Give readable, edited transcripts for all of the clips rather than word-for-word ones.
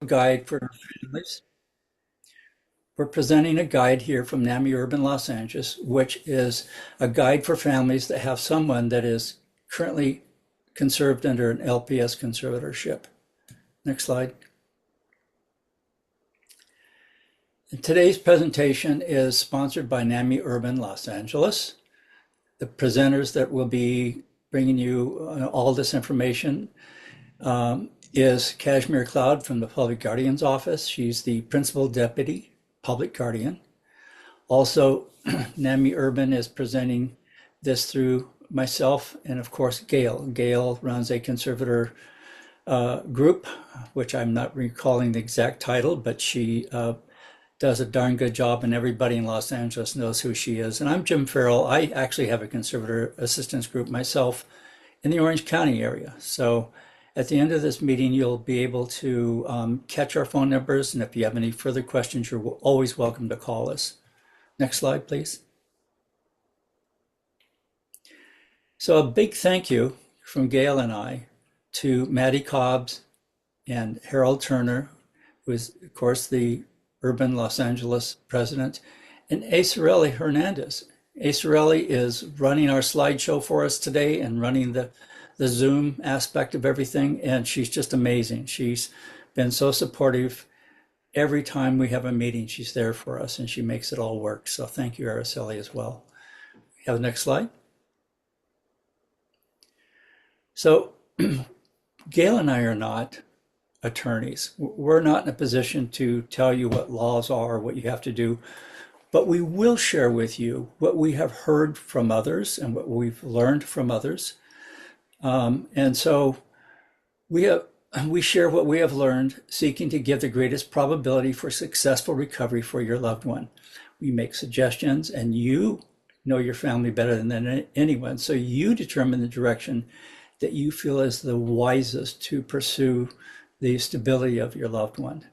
guide for families. We're presenting a guide here from NAMI Urban Los Angeles, which is a guide for families that have someone that is currently conserved under an LPS conservatorship. Next slide. And today's presentation is sponsored by NAMI Urban Los Angeles. The presenters that will be bringing you all this information is Cashmere Cloud from the Public Guardian's Office. She's the Principal Deputy Public Guardian. Also, NAMI Urban is presenting this through myself and, of course, Gail. Gail runs a conservator group, which I'm not recalling the exact title, but she does a darn good job, and everybody in Los Angeles knows who she is. And I'm Jim Farell. I actually have a conservator assistance group myself in the Orange County area. So at the end of this meeting, you'll be able to catch our phone numbers. And if you have any further questions, you're always welcome to call us. Next slide, please. So a big thank you from Gail and I to Maddie Cobbs and Harold Turner, who is, of course, the Urban Los Angeles president, and Acerelli Hernandez. Acerelli is running our slideshow for us today and running the Zoom aspect of everything, and she's just amazing. She's been so supportive. Every time we have a meeting, she's there for us, and she makes it all work. So thank you, Araceli, as well. Have the next slide. So Gail and I are not attorneys. We're not in a position to tell you what laws are, what you have to do, but we will share with you what we have heard from others and what we've learned from others. And so we share what we have learned, seeking to give the greatest probability for successful recovery for your loved one. We make suggestions, and you know your family better than anyone, so you determine the direction that you feel is the wisest to pursue the stability of your loved one.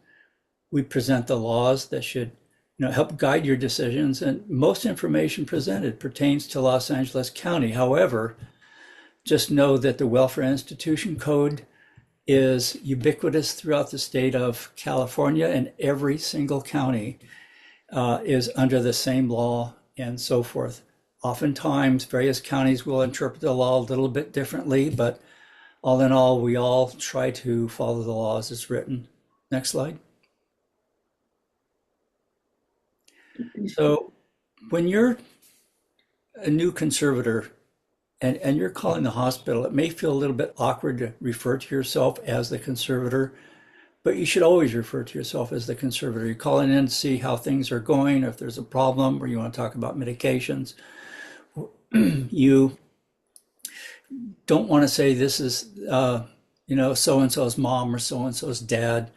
We present the laws that should help guide your decisions, and most information presented pertains to Los Angeles County. However, just know that the Welfare Institution Code is ubiquitous throughout the state of California, and every single county is under the same law and so forth. Oftentimes, various counties will interpret the law a little bit differently, but all in all, we all try to follow the laws as written. Next slide. So when you're a new conservator and you're calling the hospital, it may feel a little bit awkward to refer to yourself as the conservator, but you should always refer to yourself as the conservator. You're calling in to see how things are going, or if there's a problem, or you want to talk about medications. You don't want to say this is, so-and-so's mom or so-and-so's dad.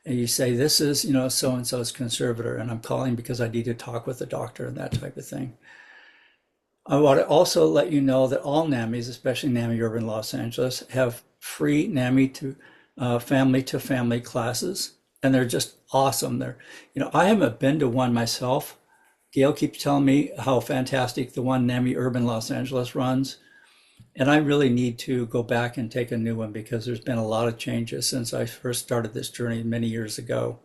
And you say, this is, so-and-so's conservator, and I'm calling because I need to talk with the doctor and that type of thing. I want to also let you know that all NAMIs, especially NAMI Urban Los Angeles, have free NAMI to family classes, and they're just awesome. I haven't been to one myself. Gail keeps telling me how fantastic the one NAMI Urban Los Angeles runs. And I really need to go back and take a new one because there's been a lot of changes since I first started this journey many years ago.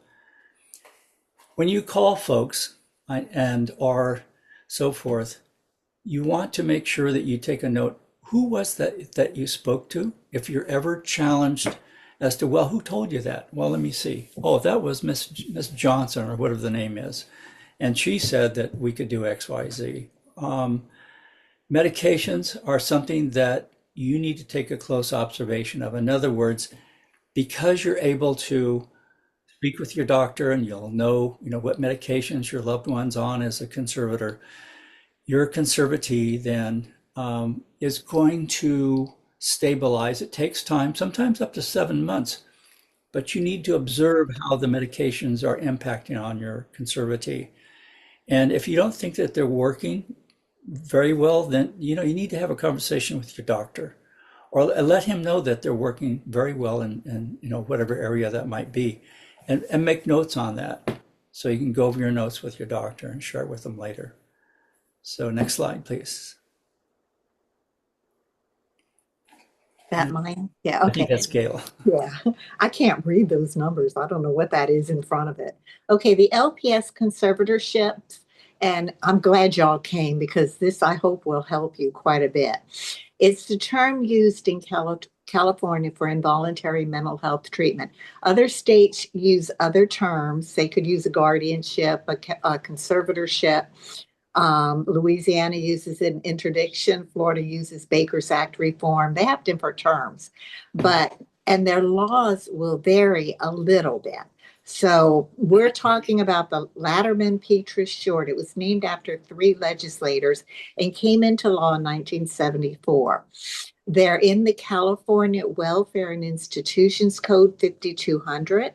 When you call folks and or so forth, you want to make sure that you take a note. Who was that you spoke to? If you're ever challenged as to, well, who told you that? Well, let me see. Oh, that was Miss Johnson or whatever the name is. And she said that we could do X, Y, Z. Medications are something that you need to take a close observation of. In other words, because you're able to speak with your doctor and you'll know, what medications your loved one's on as a conservator, your conservatee then is going to stabilize. It takes time, sometimes up to 7 months, but you need to observe how the medications are impacting on your conservatee. And if you don't think that they're working very well, then you need to have a conversation with your doctor, or let him know that they're working very well in whatever area that might be, and make notes on that so you can go over your notes with your doctor and share it with them later. So next slide, please. That mine? Yeah, I think okay. that's Gail. Yeah, I can't read those numbers. I don't know what that is in front of it. Okay, the LPS conservatorships, and I'm glad y'all came because this I hope will help you quite a bit. It's the term used in California for involuntary mental health treatment. Other states use other terms. They could use a guardianship, a conservatorship. Louisiana uses an interdiction. Florida uses Baker's Act reform. They have different terms, but and their laws will vary a little bit. So we're talking about the Latterman Petrus Short. It was named after three legislators and came into law in 1974. They're in the California Welfare and Institutions Code 5200.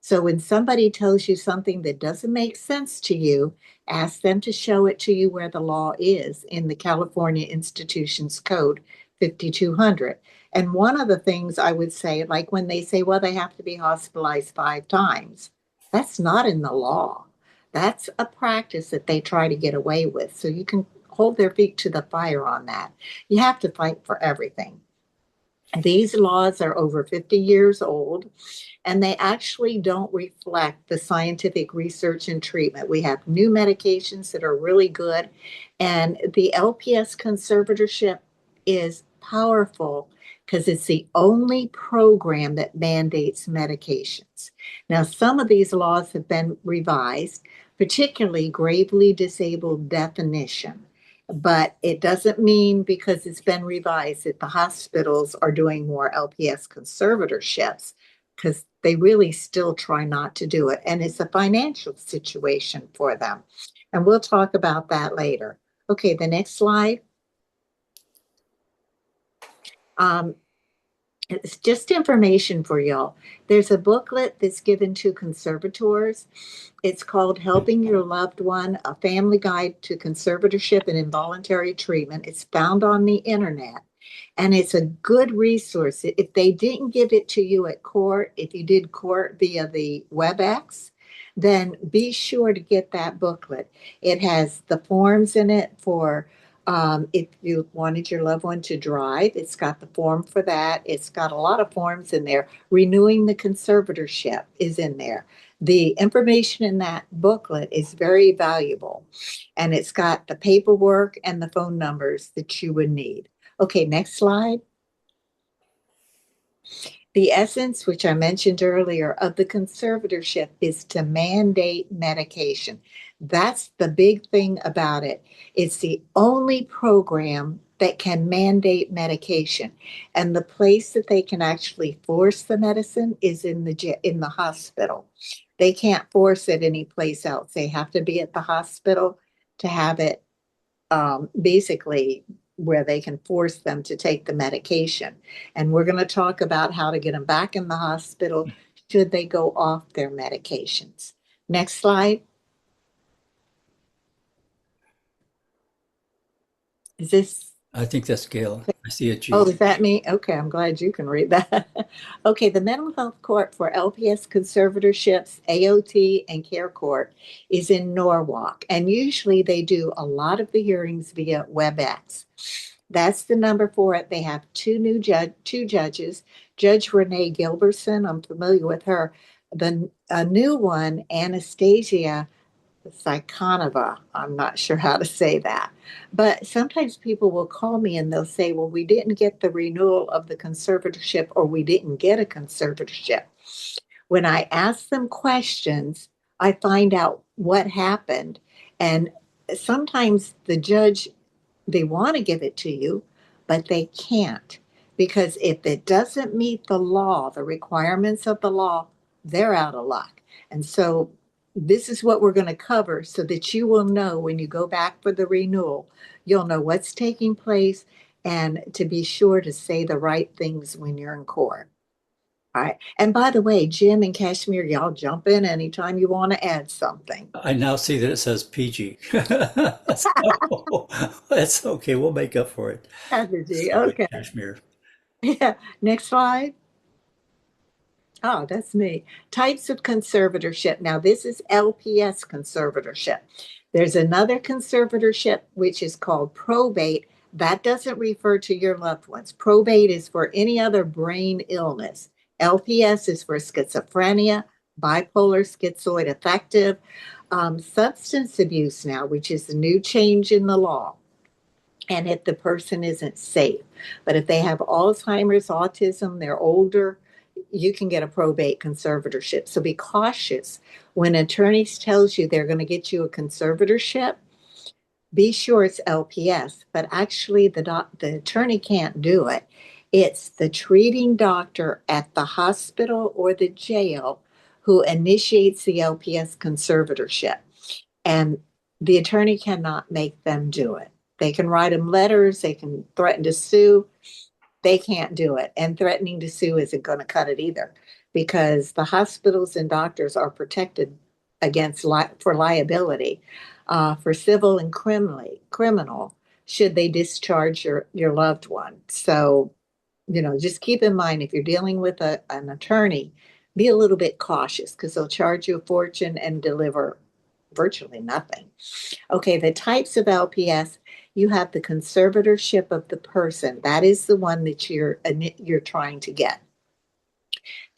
So when somebody tells you something that doesn't make sense to you, ask them to show it to you where the law is in the California Institutions Code 5200. And one of the things I would say, like when they say, well, they have to be hospitalized 5 times, that's not in the law. That's a practice that they try to get away with. So you can hold their feet to the fire on that. You have to fight for everything. These laws are over 50 years old and they actually don't reflect the scientific research and treatment. We have new medications that are really good, and the LPS conservatorship is powerful because it's the only program that mandates medications. Now, some of these laws have been revised, particularly gravely disabled definition. But it doesn't mean because it's been revised that the hospitals are doing more LPS conservatorships because they really still try not to do it. And it's a financial situation for them. And we'll talk about that later. Okay, the next slide. Um, it's just information for y'all. There's a booklet that's given to conservators. It's called Helping Your Loved One, a Family Guide to Conservatorship and Involuntary Treatment. It's found on the internet. And it's a good resource. If they didn't give it to you at court, if you did court via the WebEx, then be sure to get that booklet. It has the forms in it for if you wanted your loved one to drive, it's got the form for that. It's got a lot of forms in there. Renewing the conservatorship is in there. The information in that booklet is very valuable, and it's got the paperwork and the phone numbers that you would need. Okay, next slide. The essence, which I mentioned earlier, of the conservatorship is to mandate medication. That's the big thing about it. It's the only program that can mandate medication. And the place that they can actually force the medicine is in the hospital. They can't force it anyplace else. They have to be at the hospital to have it basically where they can force them to take the medication. And we're going to talk about how to get them back in the hospital should they go off their medications. Next slide. Is this I think that's Gail. I see a Oh, G. is that me? Okay, I'm glad you can read that. Okay, the Mental Health Court for LPS conservatorships, AOT, and Care Court is in Norwalk, and usually they do a lot of the hearings via WebEx. That's the number for it. They have two judges, Judge Renee Gilbertson. I'm familiar with her. The a new one, Anastasia Psychonova. I'm not sure how to say that. But sometimes people will call me and they'll say, well, we didn't get the renewal of the conservatorship or we didn't get a conservatorship. When I ask them questions, I find out what happened. And sometimes the judge, they want to give it to you, but they can't. Because if it doesn't meet the law, the requirements of the law, they're out of luck. And so this is what we're going to cover so that you will know when you go back for the renewal, you'll know what's taking place and to be sure to say the right things when you're in court. All right. And by the way, Jim and Cashmere, y'all jump in anytime you want to add something. I now see that it says PG. So, that's okay. We'll make up for it. Strategy. Sorry, Okay. Cashmere. Yeah. Next slide. Oh, that's me. Types of conservatorship. Now, this is LPS conservatorship. There's another conservatorship, which is called probate. That doesn't refer to your loved ones. Probate is for any other brain illness. LPS is for schizophrenia, bipolar, schizoid affective, substance abuse now, which is a new change in the law. And if the person isn't safe. But if they have Alzheimer's, autism, they're older, you can get a probate conservatorship. So be cautious when attorneys tells you they're going to get you a conservatorship. Be sure it's LPS, but actually the attorney can't do it. It's the treating doctor at the hospital or the jail who initiates the LPS conservatorship. And the attorney cannot make them do it. They can write them letters, they can threaten to sue. They can't do it. And threatening to sue isn't going to cut it either, because the hospitals and doctors are protected against for liability for civil and criminal should they discharge your loved one. So, just keep in mind, if you're dealing with an attorney, be a little bit cautious, because they'll charge you a fortune and deliver virtually nothing. Okay, the types of LPS, you have the conservatorship of the person. That is the one that you're trying to get.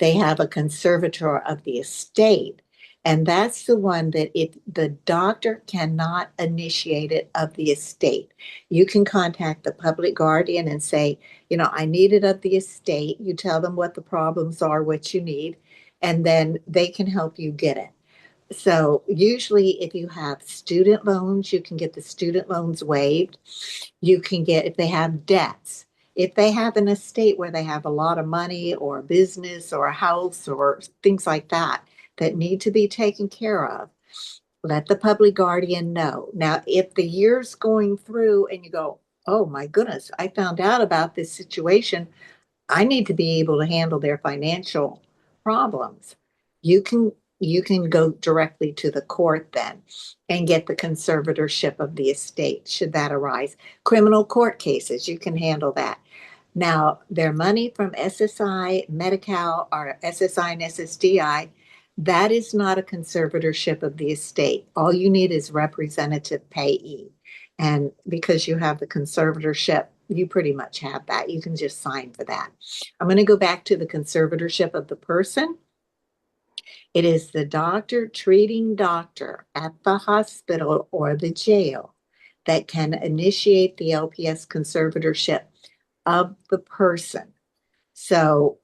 They have a conservator of the estate, and that's the one that if the doctor cannot initiate it of the estate, you can contact the public guardian and say, I need it of the estate. You tell them what the problems are, what you need, and then they can help you get it. So usually if you have student loans, you can get the student loans waived. You can get, if they have debts, if they have an estate where they have a lot of money or a business or a house or things like that need to be taken care of, let the public guardian know. Now, if the year's going through and you go, oh my goodness, I found out about this situation, I need to be able to handle their financial problems. You can go directly to the court then and get the conservatorship of the estate should that arise. Criminal court cases, you can handle that. Now, their money from SSI, Medi-Cal, or SSI and SSDI, that is not a conservatorship of the estate. All you need is representative payee. And because you have the conservatorship, you pretty much have that. You can just sign for that. I'm going to go back to the conservatorship of the person. It is the treating doctor at the hospital or the jail that can initiate the LPS conservatorship of the person. So,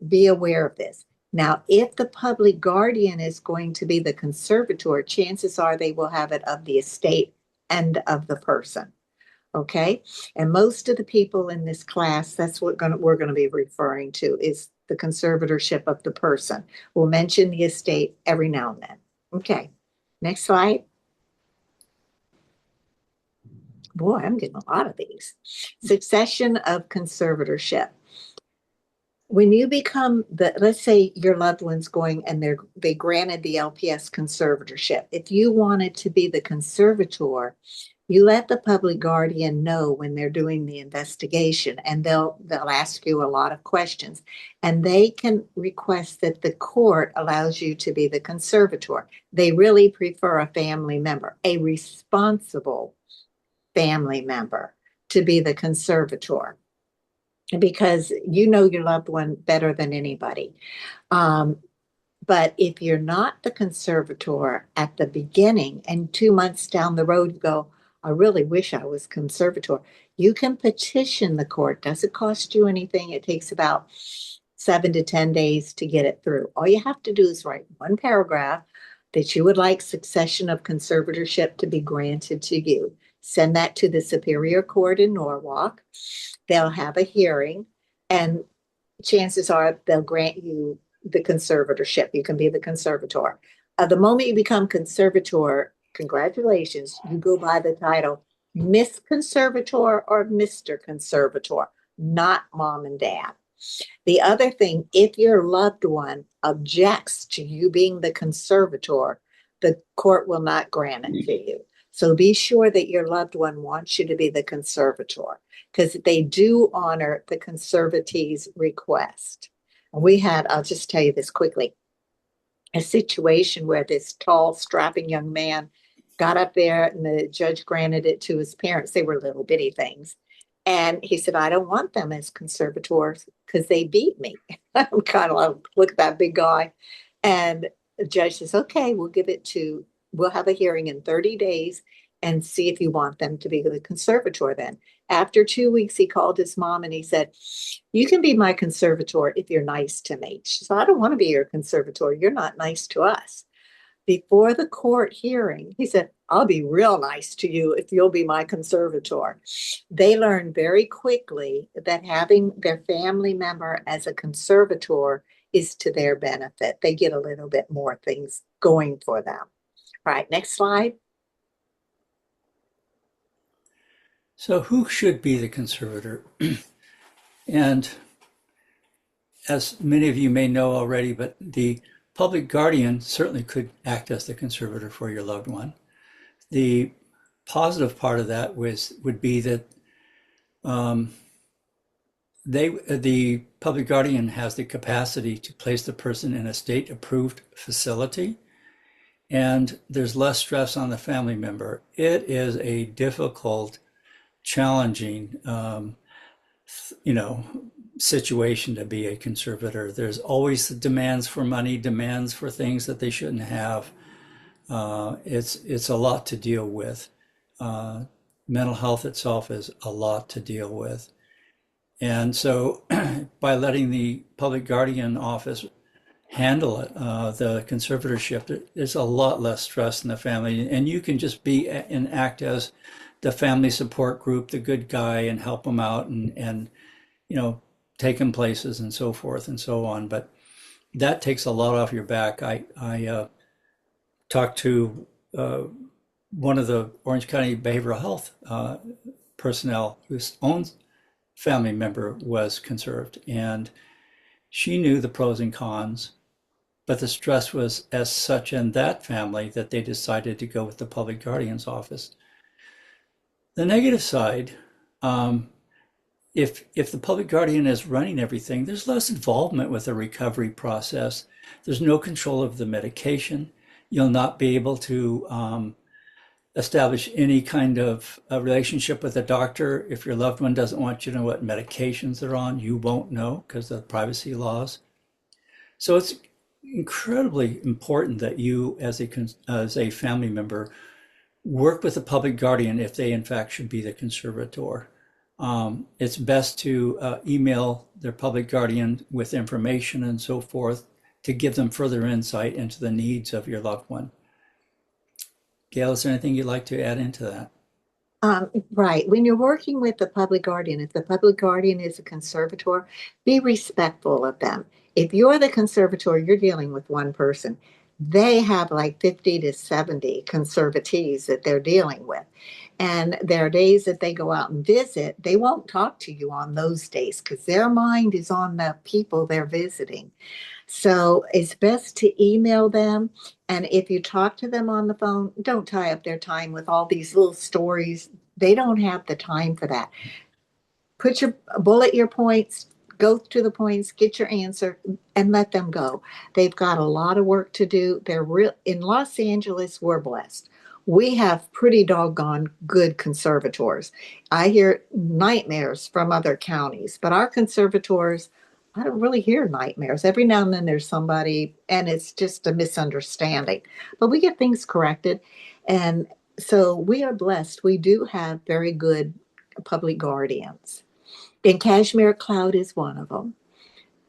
be aware of this. Now, if the public guardian is going to be the conservator, chances are they will have it of the estate and of the person. Okay. And most of the people in this class, that's what we're going to be referring to, is the conservatorship of the person. We'll mention the estate every now and then. Okay. Next slide. Boy, I'm getting a lot of these. Succession of conservatorship. When you become let's say your loved one's going and they granted the LPS conservatorship. If you wanted to be the conservator, you let the public guardian know when they're doing the investigation, and they'll ask you a lot of questions, and they can request that the court allows you to be the conservator. They really prefer a family member, a responsible family member, to be the conservator, because you know your loved one better than anybody. But if you're not the conservator at the beginning and 2 months down the road, you go, I really wish I was conservator, you can petition the court. Doesn't cost you anything. It takes about 7 to 10 days to get it through. All you have to do is write one paragraph that you would like succession of conservatorship to be granted to you. Send that to the Superior Court in Norwalk. They'll have a hearing, and chances are they'll grant you the conservatorship. You can be the conservator. The moment you become conservator, congratulations, you go by the title Miss Conservator or Mr. Conservator, not mom and dad. The other thing, if your loved one objects to you being the conservator, the court will not grant it to you. So be sure that your loved one wants you to be the conservator, because they do honor the conservatee's request. I'll just tell you this quickly, a situation where this tall, strapping young man got up there and the judge granted it to his parents. They were little bitty things. And he said, I don't want them as conservators because they beat me. I'm kind of like, look at that big guy. And the judge says, okay, we'll have a hearing in 30 days and see if you want them to be the conservator then. After 2 weeks, he called his mom and he said, you can be my conservator if you're nice to me. She said, I don't want to be your conservator. You're not nice to us. Before the court hearing, he said, I'll be real nice to you if you'll be my conservator. They learned very quickly that having their family member as a conservator is to their benefit. They get a little bit more things going for them. All right, next slide. So who should be the conservator? And as many of you may know already, but the public guardian certainly could act as the conservator for your loved one. The positive part of that would be that the public guardian has the capacity to place the person in a state-approved facility, and there's less stress on the family member. It is a difficult, challenging, situation to be a conservator. There's always demands for money, demands for things that they shouldn't have. It's a lot to deal with. Mental health itself is a lot to deal with. And so by letting the public guardian office handle it, the conservatorship, there's a lot less stress in the family. And you can just be and act as the family support group, the good guy, and help them out and take them places and so forth and so on. But that takes a lot off your back. I talked to one of the Orange County behavioral health personnel whose own family member was conserved, and she knew the pros and cons, but the stress was as such in that family that they decided to go with the public guardian's office. The negative side, if the public guardian is running everything, there's less involvement with the recovery process. There's no control of the medication. You'll not be able to establish any kind of a relationship with a doctor. If your loved one doesn't want you to know what medications they're on, you won't know because of the privacy laws. So it's incredibly important that you, as a family member, work with the public guardian if they in fact should be the conservator. It's best to email their public guardian with information and so forth to give them further insight into the needs of your loved one. Gail, is there anything you'd like to add into that? Right. When you're working with the public guardian, if the public guardian is a conservator, be respectful of them. If you're the conservator, you're dealing with one person. They have like 50 to 70 conservatees that they're dealing with. And there are days that they go out and visit, they won't talk to you on those days because their mind is on the people they're visiting. So it's best to email them. And if you talk to them on the phone, don't tie up their time with all these little stories. They don't have the time for that. Bullet your points, go to the points, get your answer, and let them go. They've got a lot of work to do. In Los Angeles, we're blessed. We have pretty doggone good conservators. I hear nightmares from other counties, but our conservators, I don't really hear nightmares. Every now and then there's somebody, and it's just a misunderstanding. But we get things corrected. And so we are blessed. We do have very good public guardians. And Cashmere Cloud is one of them.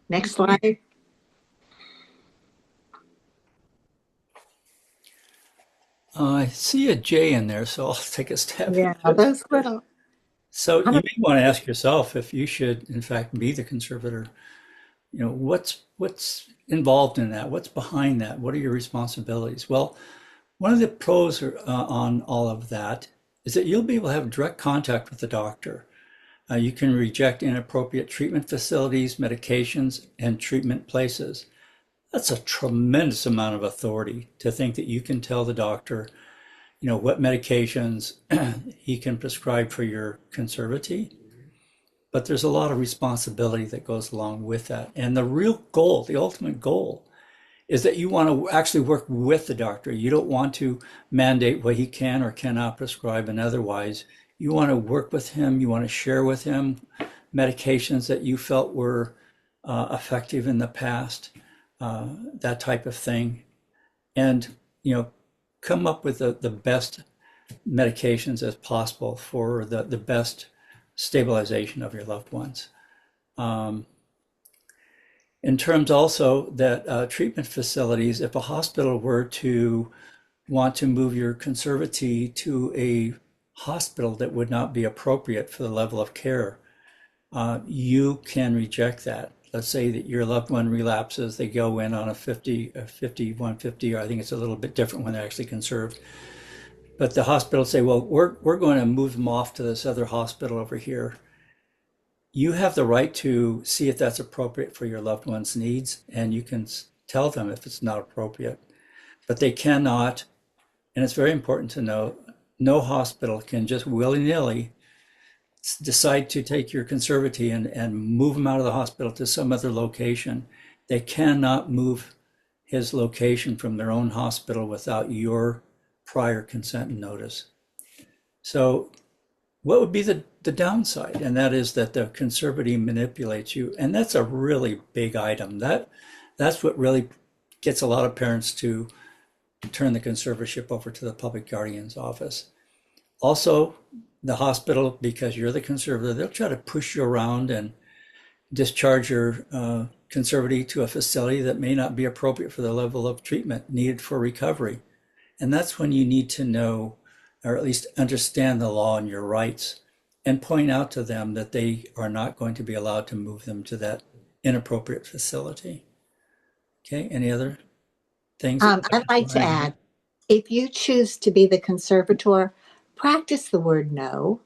Next slide. I see a J in there, so I'll take a stab Yeah, at it. those little. So I you may want to ask yourself if you should, in fact, be the conservator. What's involved in that? What's behind that? What are your responsibilities? Well, one of the pros on all of that is that you'll be able to have direct contact with the doctor. You can reject inappropriate treatment facilities, medications, and treatment places. That's a tremendous amount of authority to think that you can tell the doctor, what medications he can prescribe for your conservatee. But there's a lot of responsibility that goes along with that. And the real goal, the ultimate goal, is that you want to actually work with the doctor. You don't want to mandate what he can or cannot prescribe, and otherwise You want to work with him. You want to share with him medications that you felt were effective in the past, that type of thing. And, you know, come up with the best medications as possible for the best stabilization of your loved ones. Um, in terms also that treatment facilities, if a hospital were to want to move your conservatee to a hospital that would not be appropriate for the level of care, you can reject that. Let's say that your loved one relapses, they go in on a 50, 150, or I think it's a little bit different when they're actually conserved. But the hospital say, well, we're going to move them off to this other hospital over here. You have the right to see if that's appropriate for your loved one's needs, and you can tell them if it's not appropriate. But they cannot, and it's very important to know, no hospital can just willy-nilly decide to take your conservatee and move him out of the hospital to some other location. They cannot move his location from their own hospital without your prior consent and notice. So what would be the downside? And that is that the conservatee manipulates you. And that's a really big item. That's what really gets a lot of parents to turn the conservatorship over to the public guardian's office. Also, the hospital, because you're the conservator, they'll try to push you around and discharge your conservatee to a facility that may not be appropriate for the level of treatment needed for recovery. And that's when you need to know, or at least understand the law and your rights, and point out to them that they are not going to be allowed to move them to that inappropriate facility. Okay, any other things? I'd like to add, if you choose to be the conservator, practice the word no.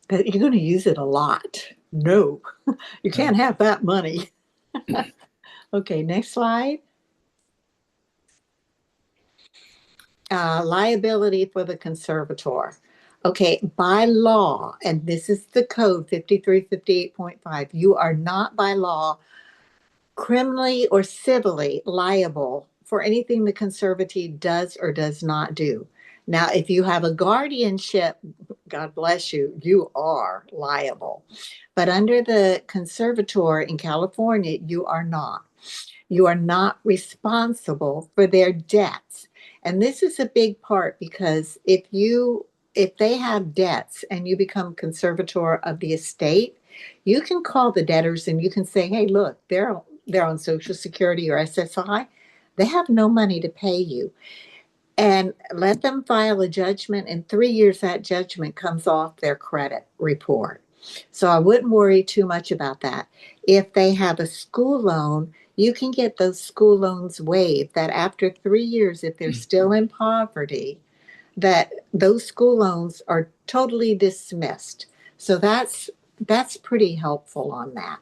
You're going to use it a lot. No, you can't have that money. Okay, next slide. Liability for the conservator. Okay, by law, and this is the code 5358.5, you are not by law criminally or civilly liable for anything the conservatee does or does not do. Now, if you have a guardianship, God bless you, you are liable. But under the conservator in California, you are not. You are not responsible for their debts. And this is a big part because if they have debts and you become conservator of the estate, you can call the debtors and you can say, hey, look, they're on Social Security or SSI. They have no money to pay you. And let them file a judgment. In 3 years, that judgment comes off their credit report. So I wouldn't worry too much about that. If they have a school loan, you can get those school loans waived, that after 3 years, if they're still in poverty, that those school loans are totally dismissed. So that's pretty helpful on that.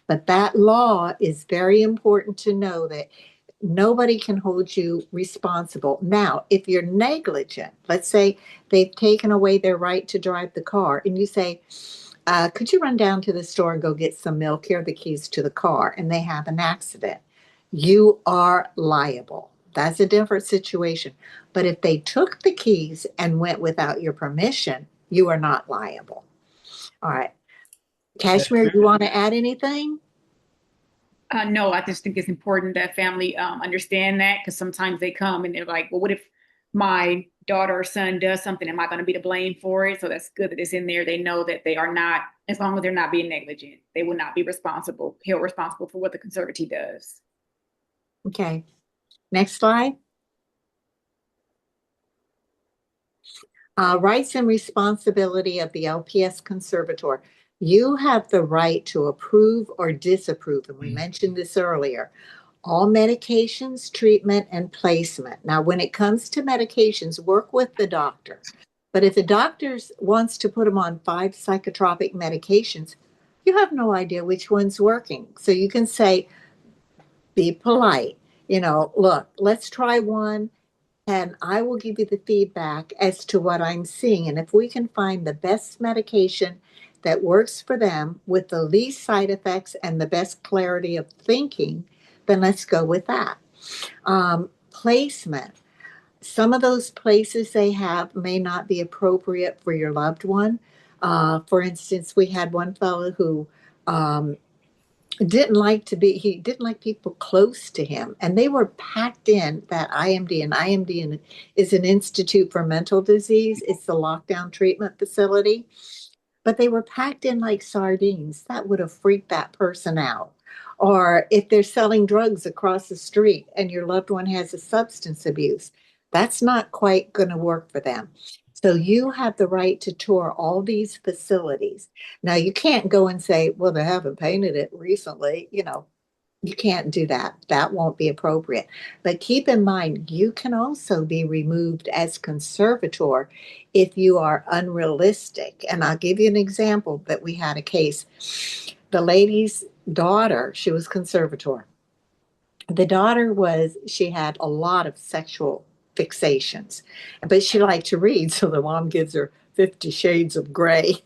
But that law is very important to know, that nobody can hold you responsible. Now, if you're negligent, let's say they've taken away their right to drive the car, and you say, could you run down to the store and go get some milk? Here are the keys to the car, and they have an accident. You are liable. That's a different situation. But if they took the keys and went without your permission, you are not liable. All right. Cashmere, you want to add anything? No, I just think it's important that family understand that, because sometimes they come and they're like, well, what if my daughter or son does something? Am I going to be to blame for it? So that's good that it's in there. They know that they are not, as long as they're not being negligent, they will not be held responsible for what the conservatee does. Okay. Next slide. Rights and responsibility of the LPS conservator. You have the right to approve or disapprove, and we mentioned this earlier, all medications, treatment, and placement. Now, when it comes to medications, work with the doctor. But if the doctor wants to put them on 5 psychotropic medications, you have no idea which one's working. So you can say, be polite, look, let's try one, and I will give you the feedback as to what I'm seeing. And if we can find the best medication that works for them with the least side effects and the best clarity of thinking, then let's go with that. Placement. Some of those places they have may not be appropriate for your loved one. For instance, we had one fellow who um, he didn't like people close to him, and they were packed in that IMD. And IMD is an Institute for Mental Disease. It's the lockdown treatment facility, but they were packed in like sardines. That would have freaked that person out. Or if they're selling drugs across the street and your loved one has a substance abuse, that's not quite going to work for them. So you have the right to tour all these facilities. Now you can't go and say, well, they haven't painted it recently. You can't do that. That won't be appropriate. But keep in mind, you can also be removed as conservator if you are unrealistic. And I'll give you an example that we had a case. The lady's daughter, she was conservator. The daughter she had a lot of sexual fixations, but she liked to read. So the mom gives her 50 Shades of Gray.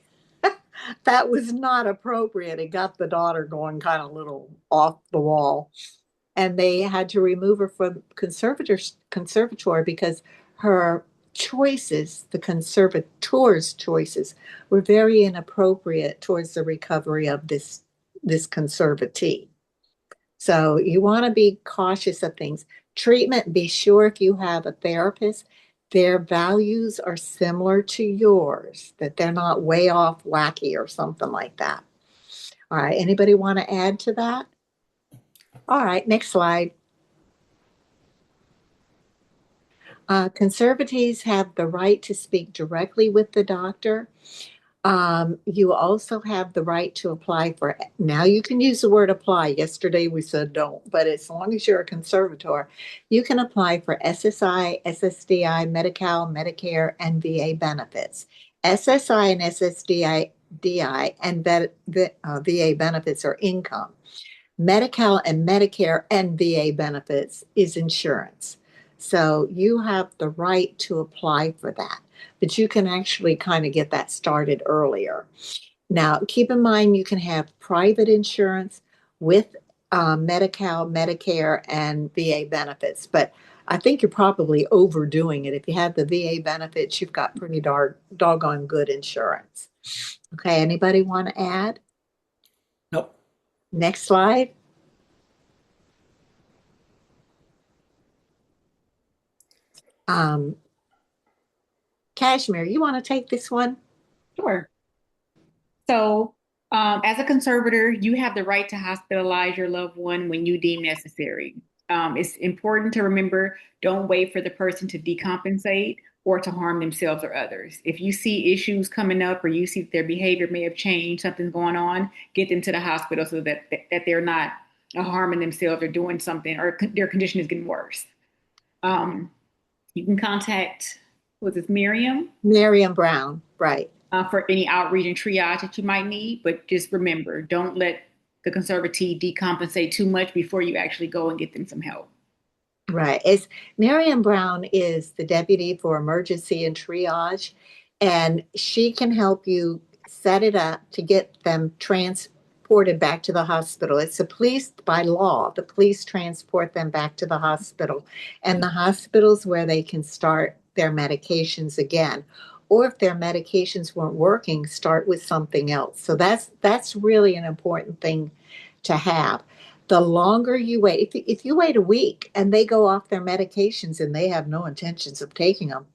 That was not appropriate. It got the daughter going kind of a little off the wall. And they had to remove her from conservator because her choices, the conservator's choices, were very inappropriate towards the recovery of this conservatee. So you want to be cautious of things. Treatment, be sure if you have a therapist, their values are similar to yours, that they're not way off wacky or something like that. All right, anybody want to add to that? All right, next slide. Conservatees have the right to speak directly with the doctor. You also have the right to apply for, now you can use the word apply. Yesterday we said don't, but as long as you're a conservator, you can apply for SSI, SSDI, Medi-Cal, Medicare, and VA benefits. SSI and SSDI and VA benefits are income. Medi-Cal and Medicare and VA benefits is insurance. So you have the right to apply for that, but you can actually kind of get that started earlier. Now, keep in mind you can have private insurance with Medi-Cal, Medicare, and VA benefits, but I think you're probably overdoing it. If you have the VA benefits, you've got pretty doggone good insurance. Okay, anybody want to add? Nope. Next slide. Cashmere, you want to take this one? Sure. So, as a conservator, you have the right to hospitalize your loved one when you deem necessary. It's important to remember, don't wait for the person to decompensate or to harm themselves or others. If you see issues coming up or you see that their behavior may have changed, something's going on, get them to the hospital so that they're not harming themselves or doing something or their condition is getting worse. You can contact, was this Miriam? Miriam Brown, right. For any outreach and triage that you might need. But just remember, don't let the conservatee decompensate too much before you actually go and get them some help. Right. It's Miriam Brown is the deputy for emergency and triage, and she can help you set it up to get them transported back to the hospital. It's the police, by law, the police transport them back to the hospital, and the hospital's where they can start their medications again. Or if their medications weren't working, start with something else. So that's really an important thing to have. The longer you wait, if you wait a week and they go off their medications and they have no intentions of taking them,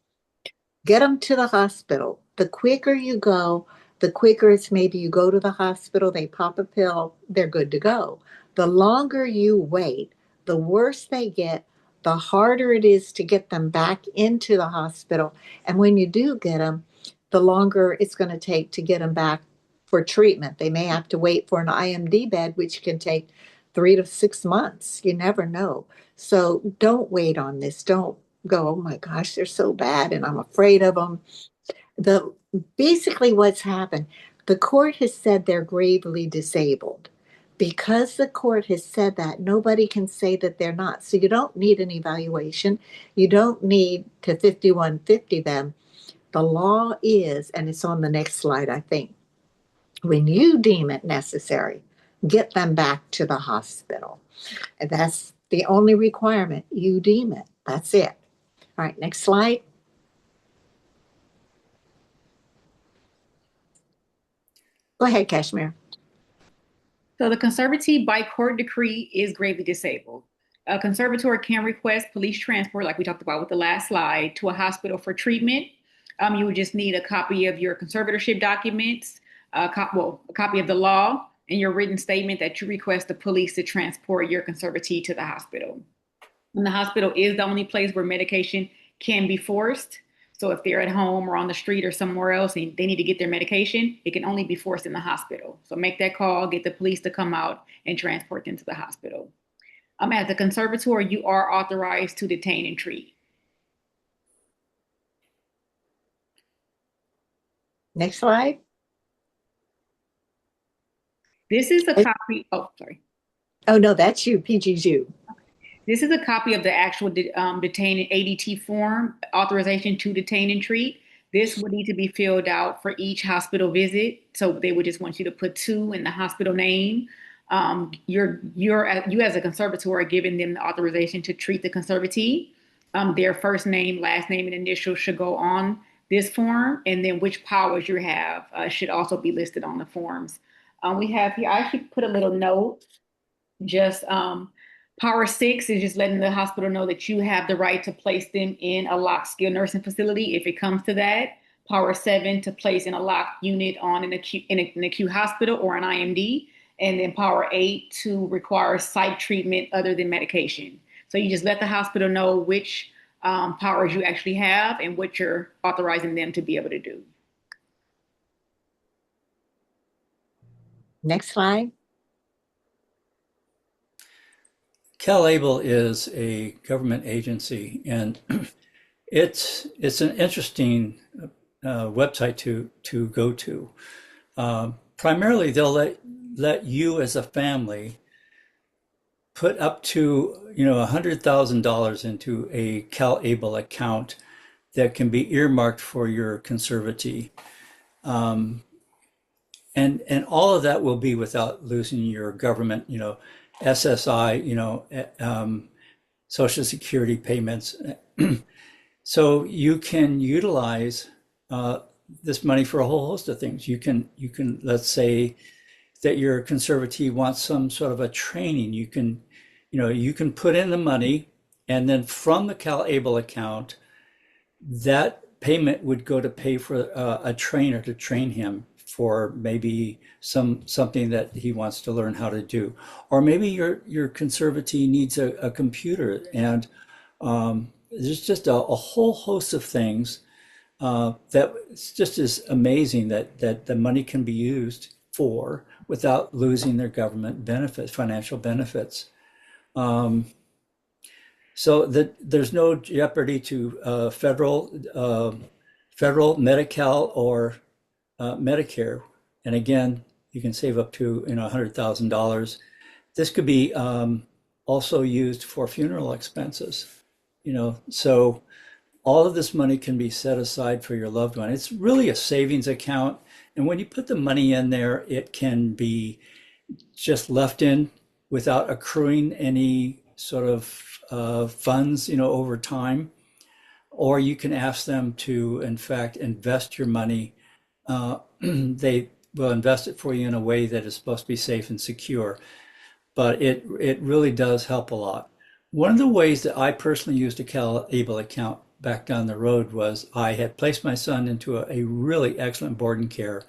get them to the hospital. The quicker you go, the quicker it's maybe you go to the hospital, they pop a pill, they're good to go. The longer you wait, the worse they get, the harder it is to get them back into the hospital. And when you do get them, the longer it's going to take to get them back for treatment. They may have to wait for an IMD bed, which can take 3 to 6 months. You never know. So don't wait on this. Don't go, oh my gosh, they're so bad and I'm afraid of them. Basically what's happened, the court has said they're gravely disabled. Because the court has said that, nobody can say that they're not. So you don't need an evaluation. You don't need to 5150 them. The law is, and it's on the next slide, I think, when you deem it necessary, get them back to the hospital. And that's the only requirement. You deem it. That's it. All right, next slide. Go ahead, Cashmere. So the conservatee by court decree is gravely disabled. A conservator can request police transport, like we talked about with the last slide, to a hospital for treatment. You would just need a copy of your conservatorship documents, a copy of the law, and your written statement that you request the police to transport your conservatee to the hospital. And the hospital is the only place where medication can be forced. So if they're at home or on the street or somewhere else and they need to get their medication, it can only be forced in the hospital. So make that call, get the police to come out and transport them to the hospital. As a conservator, you are authorized to detain and treat. Next slide. This is a copy. Oh, sorry. Oh, no, that's you. PG's you. This is a copy of the actual detain and ADT form, authorization to detain and treat. This would need to be filled out for each hospital visit. So they would just want you to put 2 in the hospital name. You as a conservator are giving them the authorization to treat the conservatee. Their first name, last name, and initials should go on this form, and then which powers you have should also be listed on the forms. We have here, I actually put a little note, just Power 6 is just letting the hospital know that you have the right to place them in a locked skilled nursing facility if it comes to that. Power 7 to place in a locked unit on an acute hospital or an IMD. And then Power 8 to require psych treatment other than medication. So you just let the hospital know which powers you actually have and what you're authorizing them to be able to do. Next slide. CalAble is a government agency, and it's an interesting website to go to. Primarily, they'll let you as a family put up to $100,000 into a CalAble account that can be earmarked for your conservatee. And all of that will be without losing your government, SSI, Social Security payments. So you can utilize this money for a whole host of things. You can, let's say that your conservatee wants some sort of a training. You can put in the money, and then from the CalAble account, that payment would go to pay for a trainer to train him for maybe something that he wants to learn how to do. Or maybe your conservatee needs a computer, and there's just a whole host of things that it's just is amazing that the money can be used for without losing their government benefits, financial benefits. So that there's no jeopardy to federal, Medi-Cal, or Medicare. And again, you can save up to $100,000. This could be also used for funeral expenses. So all of this money can be set aside for your loved one. It's really a savings account. And when you put the money in there, it can be just left in without accruing any sort of funds, over time. Or you can ask them to, in fact, invest your money. They will invest it for you in a way that is supposed to be safe and secure. But it really does help a lot. One of the ways that I personally used a CalAble account back down the road was I had placed my son into a really excellent boarding care.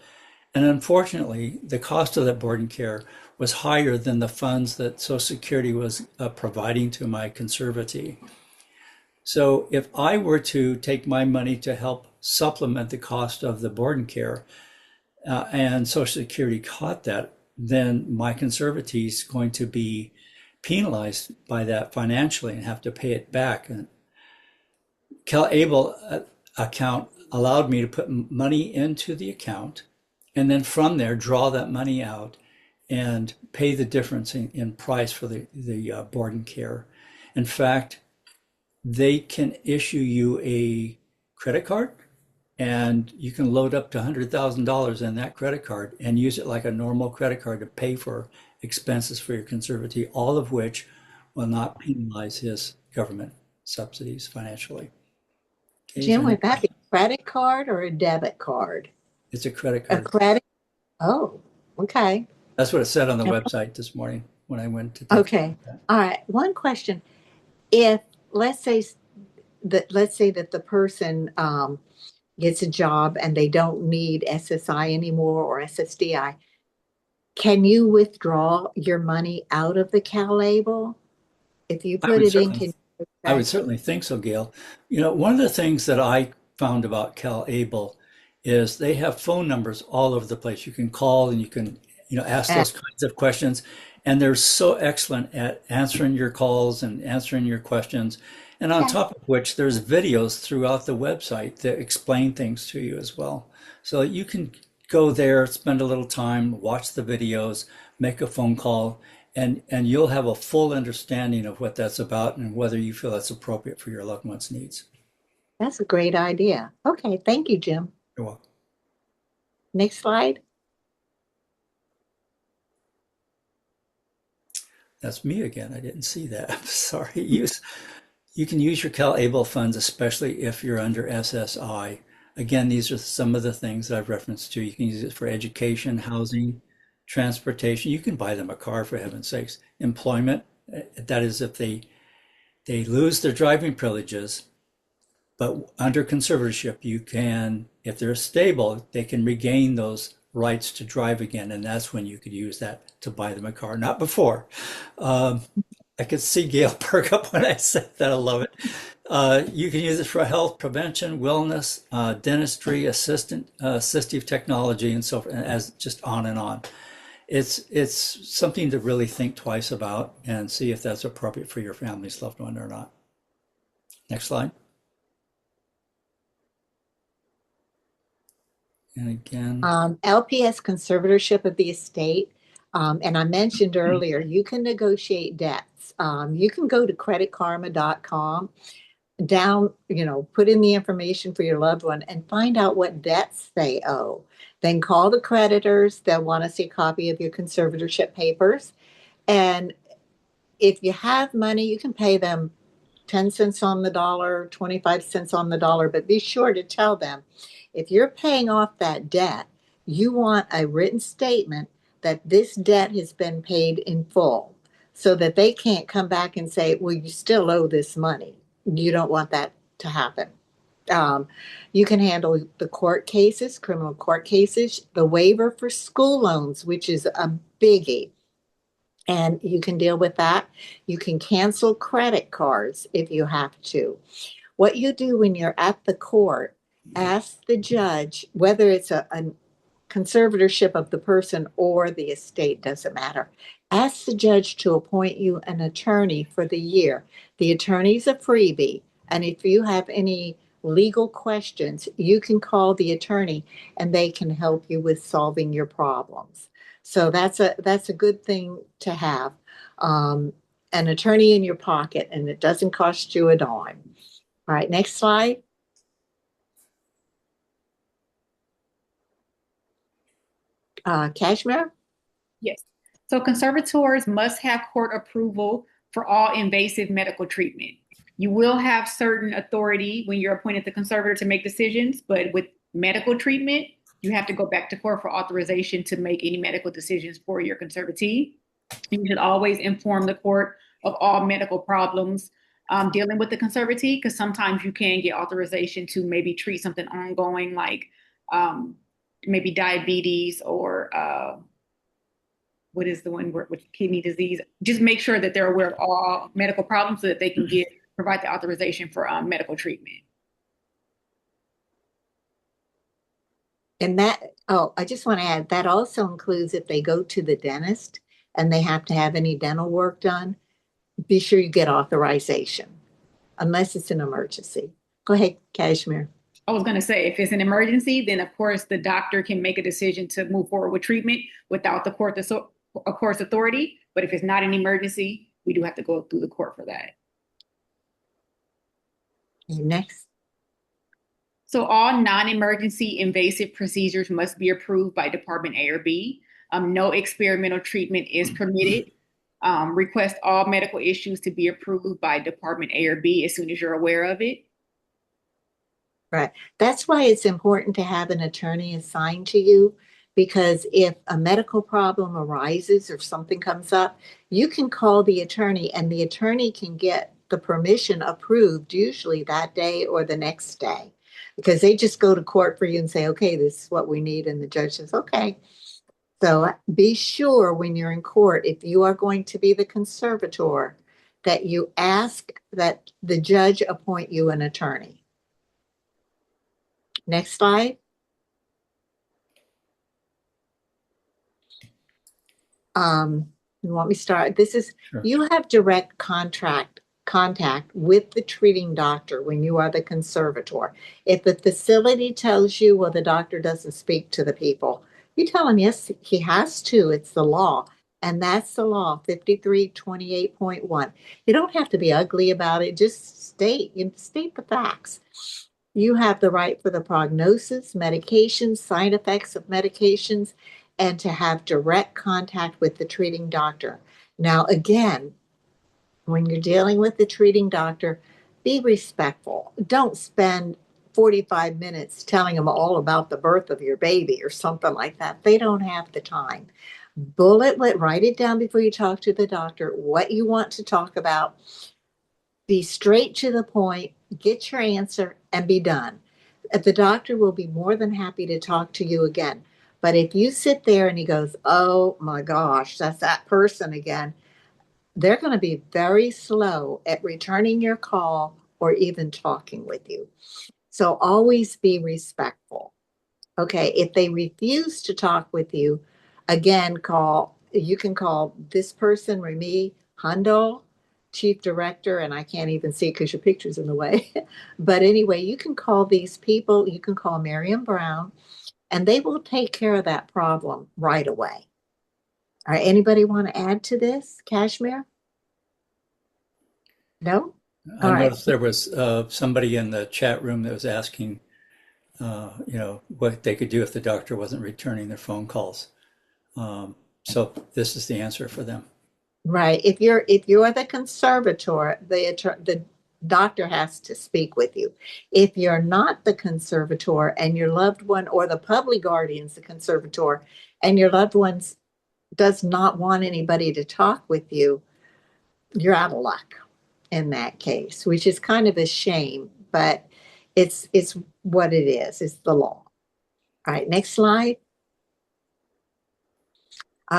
And unfortunately, the cost of that boarding care was higher than the funds that Social Security was providing to my conservatee. So if I were to take my money to help supplement the cost of the boarding care, and Social Security caught that, then my conservatee is going to be penalized by that financially and have to pay it back. And CalAble account allowed me to put money into the account, and then from there draw that money out and pay the difference in price for the boarding care. In fact, they can issue you a credit card, and you can load up to $100,000 in that credit card and use it like a normal credit card to pay for expenses for your conservatee, all of which will not penalize his government subsidies financially. Okay, Jim, would that be a credit card or a debit card? it's a credit A card. credit? Oh, okay. That's what it said on the website this morning when I went to take a look Okay. at that. All right. One question. If let's say that the person gets a job and they don't need SSI anymore or SSDI, can you withdraw your money out of the CalAble? If you I put would it in, certainly can you I would back? certainly think so, Gail. You know, one of the things that I found about CalAble is they have phone numbers all over the place. You can call and you can, ask Uh, those kinds of questions. And they're so excellent at answering your calls and answering your questions. And on okay. top of which, there's videos throughout the website that explain things to you as well. So you can go there, spend a little time, watch the videos, make a phone call, and you'll have a full understanding of what that's about and whether you feel that's appropriate for your loved one's needs. That's a great idea. Okay, thank you, Jim. You're welcome. Next slide. That's me again. I didn't see that. I'm sorry. You can use your CalAble funds, especially if you're under SSI. Again, these are some of the things that I've referenced to. You can use it for education, housing, transportation. You can buy them a car, for heaven's sakes. Employment, that is if they lose their driving privileges, but under conservatorship, you can, if they're stable, they can regain those rights to drive again. And that's when you could use that to buy them a car, not before. Um, I could see Gail perk up when I said that. I love it. You can use it for health, prevention, wellness, dentistry, assistive technology, and so forth, as just on and on. It's something to really think twice about and see if that's appropriate for your family's loved one or not. Next slide. And again, LPS Conservatorship of the Estate. And I mentioned earlier, you can negotiate debts. You can go to creditkarma.com, put in the information for your loved one and find out what debts they owe. Then call the creditors. They'll want to see a copy of your conservatorship papers. And if you have money, you can pay them 10 cents on the dollar, 25 cents on the dollar, but be sure to tell them if you're paying off that debt, you want a written statement that this debt has been paid in full so that they can't come back and say, well, you still owe this money. You don't want that to happen. Um, you can handle the court cases, criminal court cases, the waiver for school loans, which is a biggie, and you can deal with that. You can cancel credit cards if you have to. What you do when you're at the court, ask the judge whether it's a conservatorship of the person or the estate, doesn't matter. Ask the judge to appoint you an attorney for the year. The attorney's a freebie, and if you have any legal questions, you can call the attorney and they can help you with solving your problems. So that's a good thing to have. Um, an attorney in your pocket, and it doesn't cost you a dime. All right, next slide. Cashmere. Yes. So conservators must have court approval for all invasive medical treatment. You will have certain authority when you're appointed the conservator to make decisions, but with medical treatment, you have to go back to court for authorization to make any medical decisions for your conservatee. And you should always inform the court of all medical problems dealing with the conservatee, because sometimes you can get authorization to maybe treat something ongoing, like um, maybe diabetes or what is the one with kidney disease? Just make sure that they're aware of all medical problems so that they can provide the authorization for medical treatment. And I just want to add, that also includes if they go to the dentist and they have to have any dental work done, be sure you get authorization, unless it's an emergency. Go ahead, Cashmere. I was going to say, if it's an emergency, then of course the doctor can make a decision to move forward with treatment without the court's authority. But if it's not an emergency, we do have to go through the court for that. Next. So all non-emergency invasive procedures must be approved by Department A or B. No experimental treatment is permitted. Request all medical issues to be approved by Department A or B as soon as you're aware of it. Right. That's why it's important to have an attorney assigned to you, because if a medical problem arises or something comes up, you can call the attorney and the attorney can get the permission approved usually that day or the next day, because they just go to court for you and say, okay, this is what we need. And the judge says, okay. So be sure when you're in court, if you are going to be the conservator, that you ask that the judge appoint you an attorney. Next slide. You want me to start? This is, Sure. you have direct contact with the treating doctor when you are the conservator. If the facility tells you, well, the doctor doesn't speak to the people, you tell him, yes, he has to. It's the law. And that's the law, 5328.1. You don't have to be ugly about it. Just state the facts. You have the right for the prognosis, medications, side effects of medications, and to have direct contact with the treating doctor. Now, again, when you're dealing with the treating doctor, be respectful. Don't spend 45 minutes telling them all about the birth of your baby or something like that. They don't have the time. Write it down before you talk to the doctor, what you want to talk about. Be straight to the point, get your answer, and be done. The doctor will be more than happy to talk to you again. But if you sit there and he goes, oh my gosh, that's that person again, they're going to be very slow at returning your call or even talking with you. So always be respectful. Okay, if they refuse to talk with you, again, you can call this person, Remy Hundal, Chief Director, and I can't even see because your picture's in the way. But anyway, you can call these people, you can call Miriam Brown, and they will take care of that problem right away. All right, anybody want to add to this, Cashmere? No? I All right. noticed there was somebody in the chat room that was asking, what they could do if the doctor wasn't returning their phone calls. So this is the answer for them. Right. If you're the conservator, the doctor has to speak with you. If you're not the conservator and your loved one or the public guardian's the conservator and your loved one does not want anybody to talk with you, you're out of luck in that case, which is kind of a shame, but it's what it is. It's the law. All right, next slide.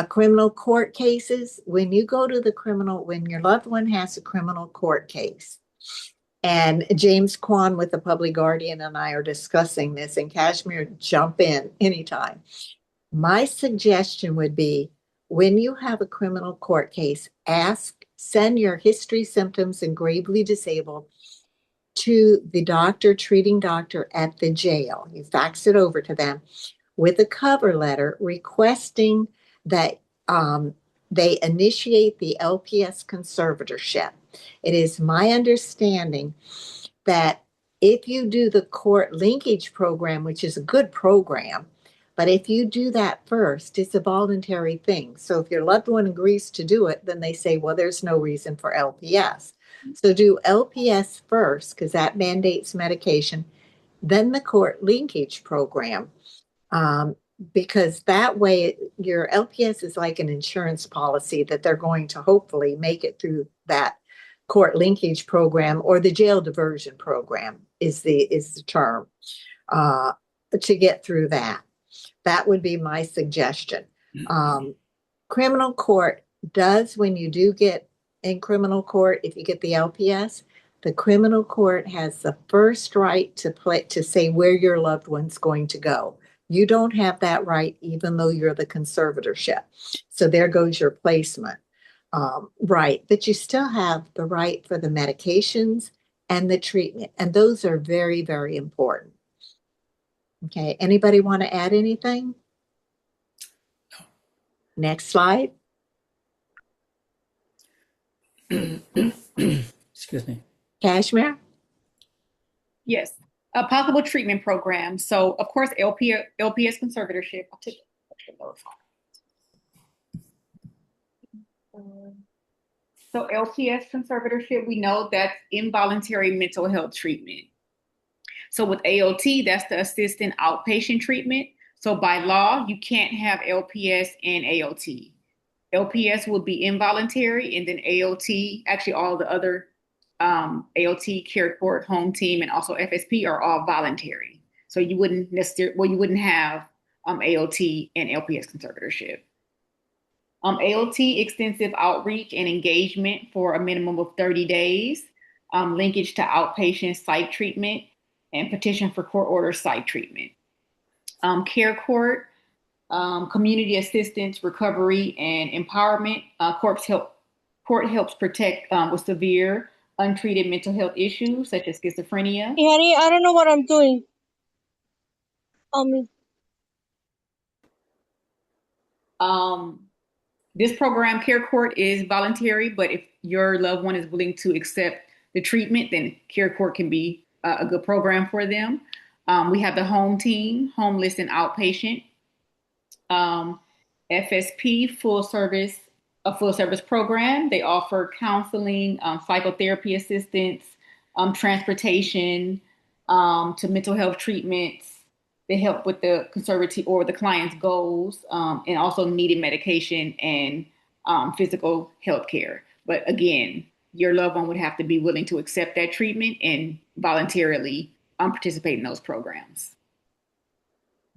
Criminal court cases. When you go to when your loved one has a criminal court case, and James Kwan with the public guardian and I are discussing this, and Cashmere, jump in anytime. My suggestion would be, when you have a criminal court case, send your history, symptoms, and gravely disabled to the treating doctor at the jail. You fax it over to them with a cover letter requesting that they initiate the LPS conservatorship. It is my understanding that if you do the court linkage program, which is a good program, but if you do that first, it's a voluntary thing. So if your loved one agrees to do it, then they say, well, there's no reason for LPS. So do LPS first, because that mandates medication, then the court linkage program. Because that way your LPS is like an insurance policy that they're going to hopefully make it through that court linkage program, or the jail diversion program is the term, to get through that. That would be my suggestion. Criminal court does, when you do get in criminal court, if you get the LPS, the criminal court has the first right to say where your loved one's going to go. You don't have that right, even though you're the conservatorship. So there goes your placement. Right, but you still have the right for the medications and the treatment, and those are very, very important. Okay, anybody want to add anything? No. Next slide. Excuse me. Cashmere? Yes, a possible treatment program. So of course, LPS conservatorship. I'll take those. So LPS conservatorship, we know that's involuntary mental health treatment. So with AOT, that's the assistant outpatient treatment. So by law, you can't have LPS and AOT. LPS will be involuntary, and then AOT, actually all the other AOT, care court, home team, and also FSP are all voluntary. So you wouldn't necessarily, well, you wouldn't have AOT and LPS conservatorship. AOT, extensive outreach and engagement for a minimum of 30 days, linkage to outpatient psych treatment, and petition for court order psych treatment. Care court, community assistance, recovery, and empowerment. Court helps protect with severe untreated mental health issues such as schizophrenia. Hey, honey, I don't know what I'm doing. This program, Care Court, is voluntary, but if your loved one is willing to accept the treatment, then Care Court can be a good program for them. We have the home team, homeless and outpatient. FSP, a full service program. They offer counseling, psychotherapy assistance, transportation to mental health treatments. They help with the conservatee or the client's goals, and also needed medication and physical health care. But again, your loved one would have to be willing to accept that treatment and voluntarily participate in those programs.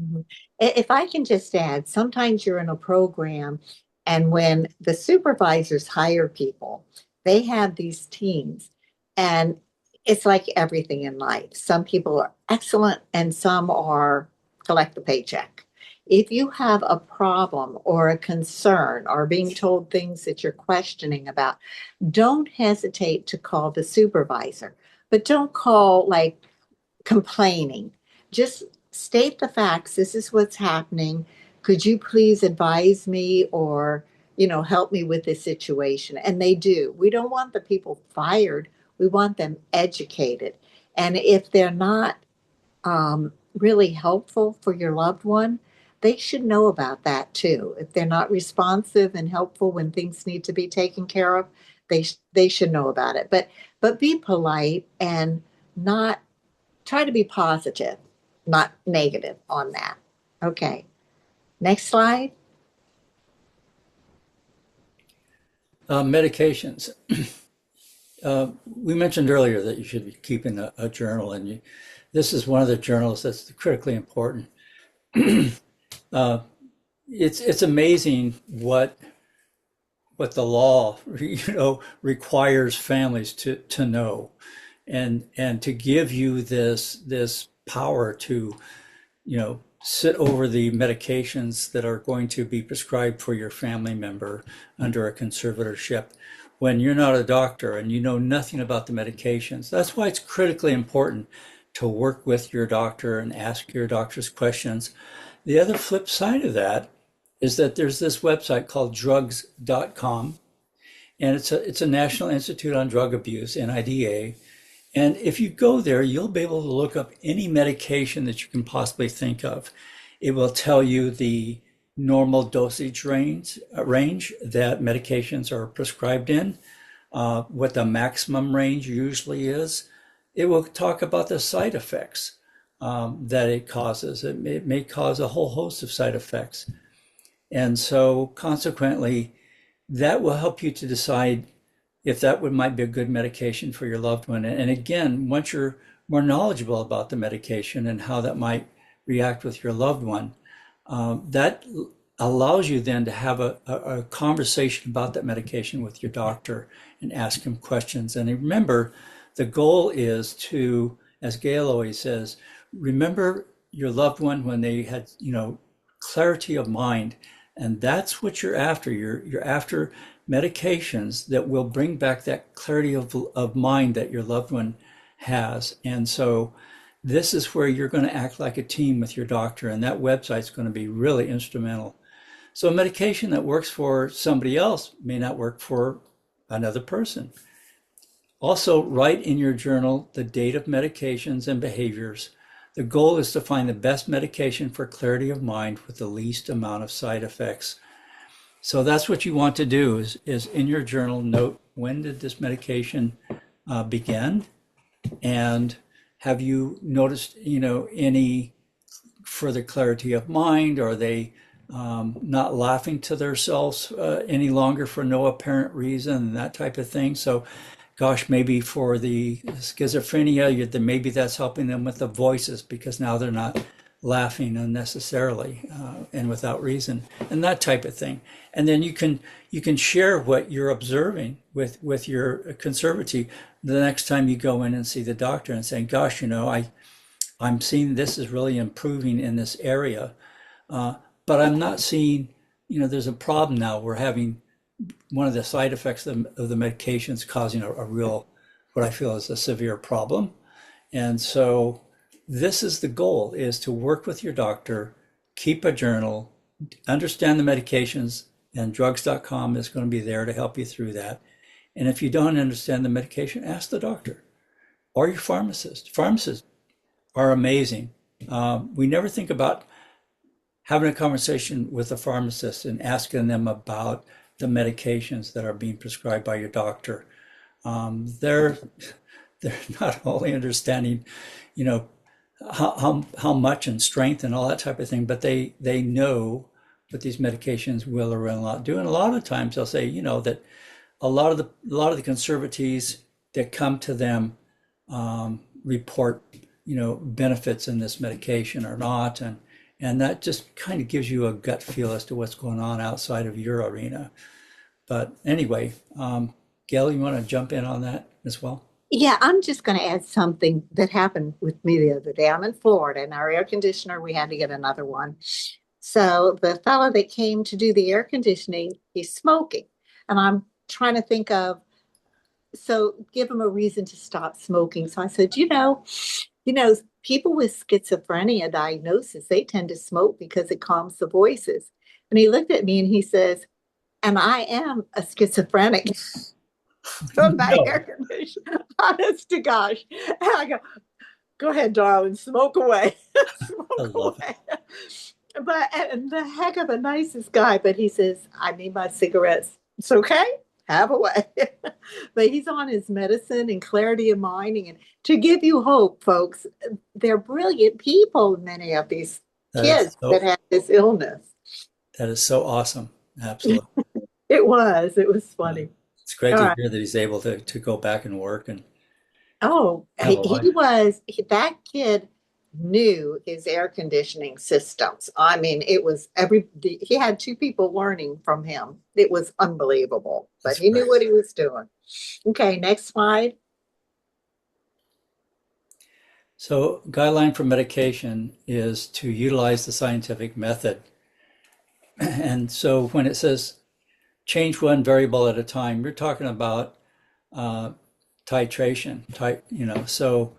Mhm. If I can just add, sometimes you're in a program, and when the supervisors hire people, they have these teams, and it's like everything in life. Some people are excellent and some are collect the paycheck. If you have a problem or a concern or being told things that you're questioning about, don't hesitate to call the supervisor, but don't call like complaining. Just state the facts. This is what's happening. Could you please advise me or, help me with this situation? And they do. We don't want the people fired. We want them educated. And if they're not really helpful for your loved one, they should know about that too. If they're not responsive and helpful when things need to be taken care of, they should know about it. But be polite and not try to be positive, not negative on that. Okay. Next slide. Medications. We mentioned earlier that you should be keeping a journal, and this is one of the journals that's critically important. It's amazing what the law requires families to know, and to give you this power to sit over the medications that are going to be prescribed for your family member under a conservatorship when you're not a doctor and you know nothing about the medications. That's why it's critically important to work with your doctor and ask your doctor's questions. The other flip side of that is that there's this website called drugs.com, and it's a National Institute on Drug Abuse, NIDA. And if you go there, you'll be able to look up any medication that you can possibly think of. It will tell you the normal dosage range that medications are prescribed in, what the maximum range usually is. It will talk about the side effects that it causes. It may cause a whole host of side effects. And so consequently, that will help you to decide if that might be a good medication for your loved one. And again, once you're more knowledgeable about the medication and how that might react with your loved one, that allows you then to have a conversation about that medication with your doctor and ask him questions. And remember, the goal is to, as Gail always says, remember your loved one when they had, clarity of mind. And that's what you're after. You're after medications that will bring back that clarity of mind that your loved one has. And so this is where you're going to act like a team with your doctor, and that website's going to be really instrumental. So a medication that works for somebody else may not work for another person. Also, write in your journal the date of medications and behaviors. The goal is to find the best medication for clarity of mind with the least amount of side effects. So that's what you want to do is in your journal, note when did this medication begin, and have you noticed, any further clarity of mind? Are they not laughing to themselves any longer for no apparent reason, and that type of thing? So, gosh, maybe for the schizophrenia, maybe that's helping them with the voices because now they're not laughing unnecessarily and without reason, and that type of thing. And then you can share what you're observing with your conservatee the next time you go in and see the doctor and saying, "Gosh, I'm seeing this is really improving in this area, but I'm not seeing, there's a problem now. We're having one of the side effects of the medications causing a real, what I feel is a severe problem." And so this is the goal, is to work with your doctor, keep a journal, understand the medications, and drugs.com is going to be there to help you through that. And if you don't understand the medication, ask the doctor or your pharmacist. Pharmacists are amazing. We never think about having a conversation with a pharmacist and asking them about the medications that are being prescribed by your doctor. They're not only understanding, how much and strength and all that type of thing, but they know what these medications will or will not do. And a lot of times they'll say, that a lot of the conservatees that come to them report, benefits in this medication or not, and that just kind of gives you a gut feel as to what's going on outside of your arena. But anyway, Gail, you want to jump in on that as well? Yeah, I'm just going to add something that happened with me the other day. I'm in Florida, and our air conditioner, we had to get another one. So the fellow that came to do the air conditioning, he's smoking. And I'm trying to think of, so give him a reason to stop smoking. So I said, people with schizophrenia diagnosis, they tend to smoke because it calms the voices. And he looked at me and he says, "And I am a schizophrenic." From my air conditioner, honest to gosh. And I go ahead, darling, smoke away. Smoke away. And the heck of a nicest guy, but he says, "I need my cigarettes." It's okay, have away. But he's on his medicine and clarity of mind. And to give you hope, folks, they're brilliant people, many of these kids that have this illness. That is so awesome. Absolutely. It was funny. It's great to hear that he's able to go back and work and that kid knew his air conditioning systems. I mean, it was he had two people learning from him. It was unbelievable, but he knew what he was doing. Okay, next slide. So, guideline for medication is to utilize the scientific method. And so when it says change one variable at a time, you're talking about titration, so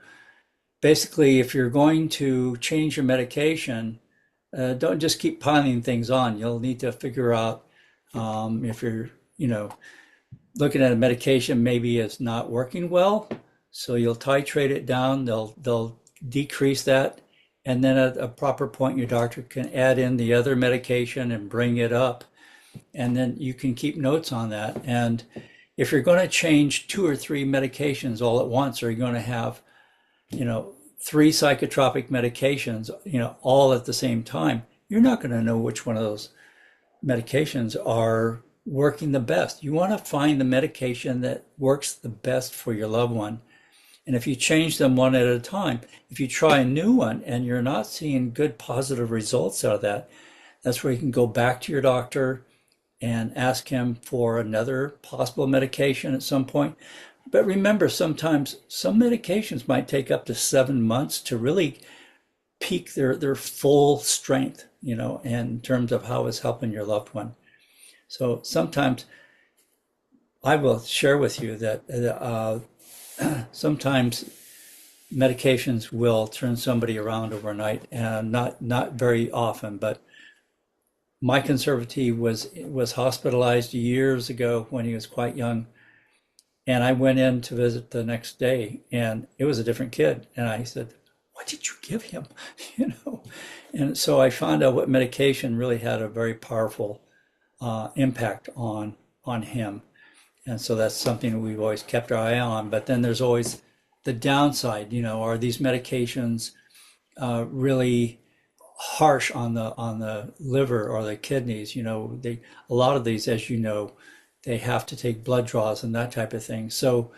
basically if you're going to change your medication, don't just keep piling things on. You'll need to figure out if you're, looking at a medication, maybe it's not working well. So you'll titrate it down, they'll decrease that. And then at a proper point, your doctor can add in the other medication and bring it up. And then you can keep notes on that. And if you're going to change 2 or 3 medications all at once, or you're going to have, 3 psychotropic medications, all at the same time, you're not going to know which one of those medications are working the best. You want to find the medication that works the best for your loved one. And if you change them one at a time, if you try a new one and you're not seeing good positive results out of that, that's where you can go back to your doctor and ask him for another possible medication at some point. But remember, sometimes some medications might take up to 7 months to really peak their full strength, in terms of how it's helping your loved one. So sometimes I will share with you that sometimes medications will turn somebody around overnight, and not very often, but my conservatee was hospitalized years ago when he was quite young. And I went in to visit the next day, and it was a different kid. And I said, "What did you give him?" And so I found out what medication really had a very powerful impact on him. And so that's something we've always kept our eye on. But then there's always the downside, are these medications really harsh on the liver or the kidneys. You know, a lot of these, as you know, they have to take blood draws and that type of thing. So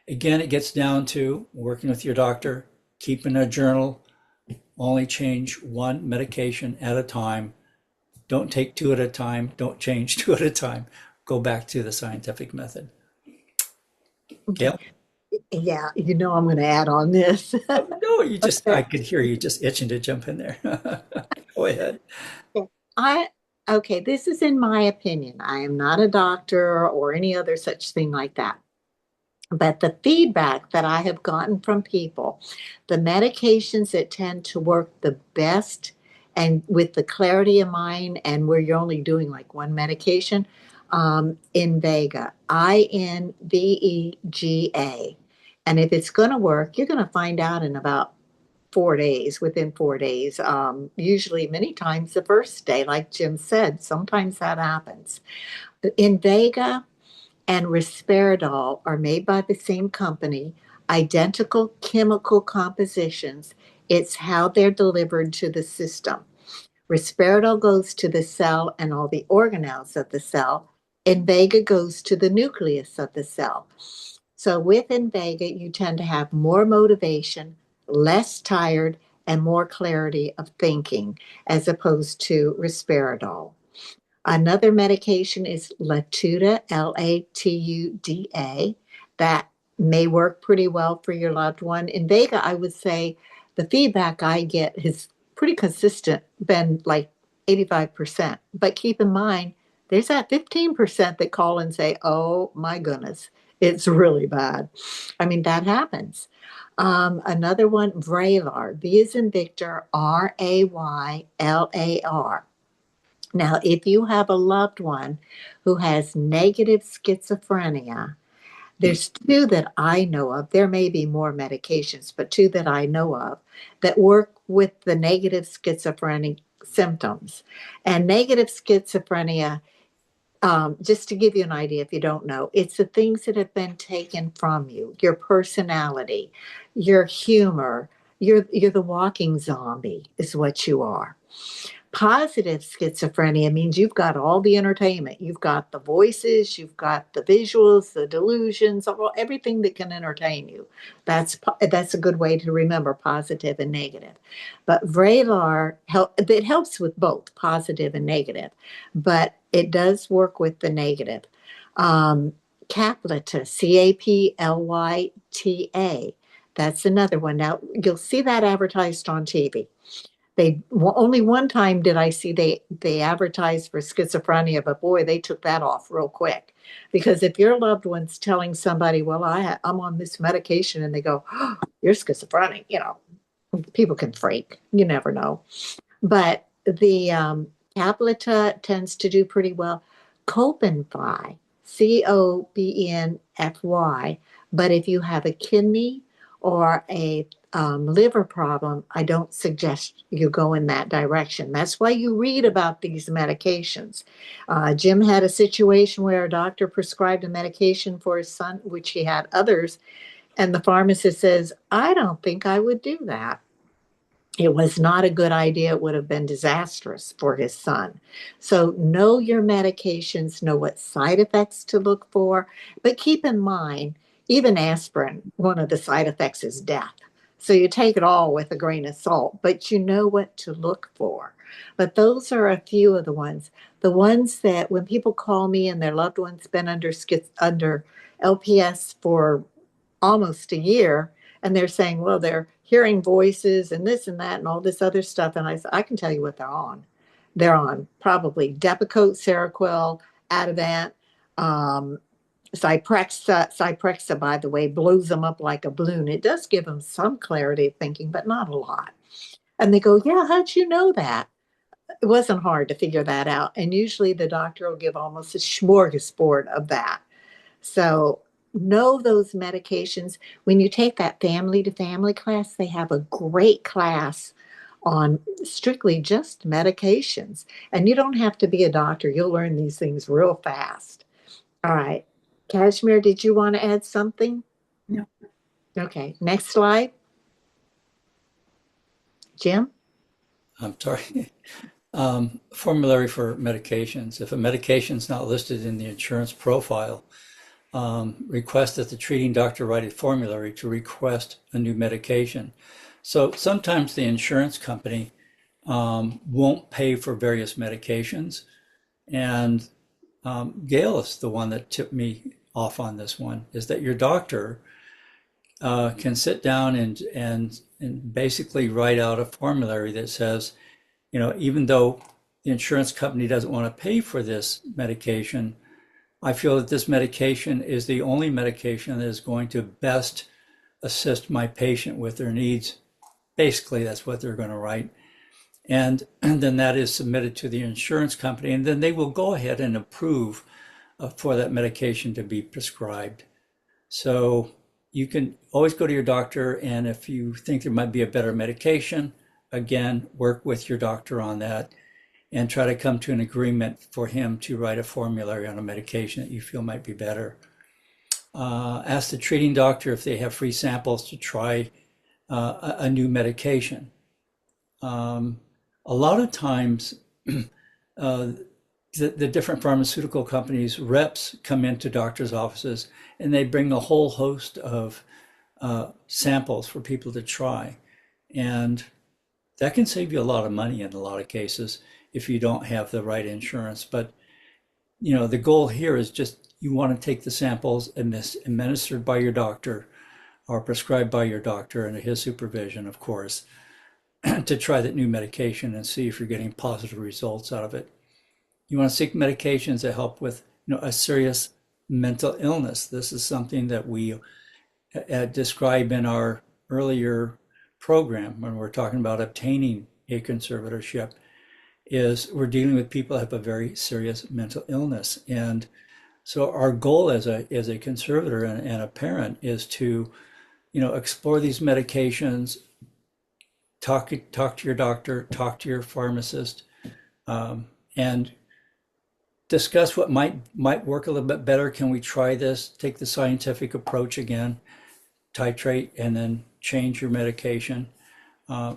again, it gets down to working with your doctor, keeping a journal, only change one medication at a time. Don't take two at a time. Don't change two at a time. Go back to the scientific method. Gail? Yeah, you know I'm going to add on this. No, I Okay. could hear you just itching to jump in there. Go ahead. I okay, this is in my opinion. I am not a doctor or any other such thing like that. But the feedback that I have gotten from people, the medications that tend to work the best and with the clarity of mind and where you're only doing like one medication, Invega, Invega. And if it's going to work, you're going to find out in about 4 days, within 4 days. Usually, many times the first day, like Jim said, sometimes that happens. Invega and risperidol are made by the same company, identical chemical compositions. It's how they're delivered to the system. Risperidol goes to the cell and all the organelles of the cell. Invega goes to the nucleus of the cell. So with Invega, you tend to have more motivation, less tired, and more clarity of thinking as opposed to risperidol. Another medication is Latuda, Latuda, that may work pretty well for your loved one. In Vega, I would say the feedback I get has pretty consistent, been like 85%. But keep in mind, there's that 15% that call and say, oh my goodness, it's really bad. I mean, that happens. Another one, Vraylar, V is in Victor, Raylar. Now, if you have a loved one who has negative schizophrenia, there's two that I know of. There may be more medications, but two that I know of that work with the negative schizophrenic symptoms. And negative schizophrenia, just to give you an idea, if you don't know, it's the things that have been taken from you, your personality, your humor. You're the walking zombie, is what you are. Positive schizophrenia means you've got all the entertainment. You've got the voices, you've got the visuals, the delusions, everything that can entertain you. That's a good way to remember positive and negative. But Vraylar, it helps with both positive and negative, but it does work with the negative. Caplyta, Caplyta. That's another one. Now, you'll see that advertised on TV. Only one time did I see they advertised for schizophrenia, but boy, they took that off real quick. Because if your loved one's telling somebody, well, I'm on this medication, and they go, oh, you're schizophrenic, people can freak. You never know. But the Caplita tends to do pretty well. Cobenfy, Cobenfy. But if you have a kidney or a liver problem, I don't suggest you go in that direction. That's why you read about these medications. Jim had a situation where a doctor prescribed a medication for his son, which he had others, and the pharmacist says, I don't think I would do that. It was not a good idea. It would have been disastrous for his son. So know your medications, know what side effects to look for, but keep in mind, even aspirin, one of the side effects is death. So you take it all with a grain of salt, but you know what to look for. But those are a few of the ones. The ones that when people call me and their loved one's been under LPS for almost a year, and they're saying, well, they're hearing voices and this and that and all this other stuff. And I said, I can tell you what they're on. They're on probably Depakote, Seroquel, Ativan, Cyprexa. Cyprexa, by the way, blows them up like a balloon. It does give them some clarity of thinking, but not a lot. And they go, yeah, how'd you know that? It wasn't hard to figure that out. And usually the doctor will give almost a smorgasbord of that. So know those medications. When you take that family to family class, they have a great class on strictly just medications. And you don't have to be a doctor. You'll learn these things real fast. All right. Cashmere, did you want to add something? No. Okay. Next slide. Jim? I'm sorry, formulary for medications. If a medication's not listed in the insurance profile, request that the treating doctor write a formulary to request a new medication. So sometimes the insurance company won't pay for various medications. And Gail is the one that tipped me off on this one, is that your doctor can sit down and basically write out a formulary that says, even though the insurance company doesn't want to pay for this medication, I feel that this medication is the only medication that is going to best assist my patient with their needs. Basically, that's what they're going to write. And then that is submitted to the insurance company, and then they will go ahead and approve for that medication to be prescribed. So you can always go to your doctor, and if you think there might be a better medication, again, work with your doctor on that and try to come to an agreement for him to write a formulary on a medication that you feel might be better. Ask the treating doctor if they have free samples to try a new medication. A lot of times, the different pharmaceutical companies' reps come into doctors' offices and they bring a whole host of samples for people to try. And that can save you a lot of money in a lot of cases if you don't have the right insurance. But, the goal here is just you want to take the samples administered by your doctor or prescribed by your doctor under his supervision, of course, to try that new medication and see if you're getting positive results out of it. You want to seek medications that help with a serious mental illness. This is something that we describe in our earlier program when we're talking about obtaining a conservatorship, is we're dealing with people that have a very serious mental illness. And so our goal as a conservator and a parent is to explore these medications, talk to your doctor, talk to your pharmacist, and discuss what might work a little bit better. Can we try this? Take the scientific approach again, titrate, and then change your medication.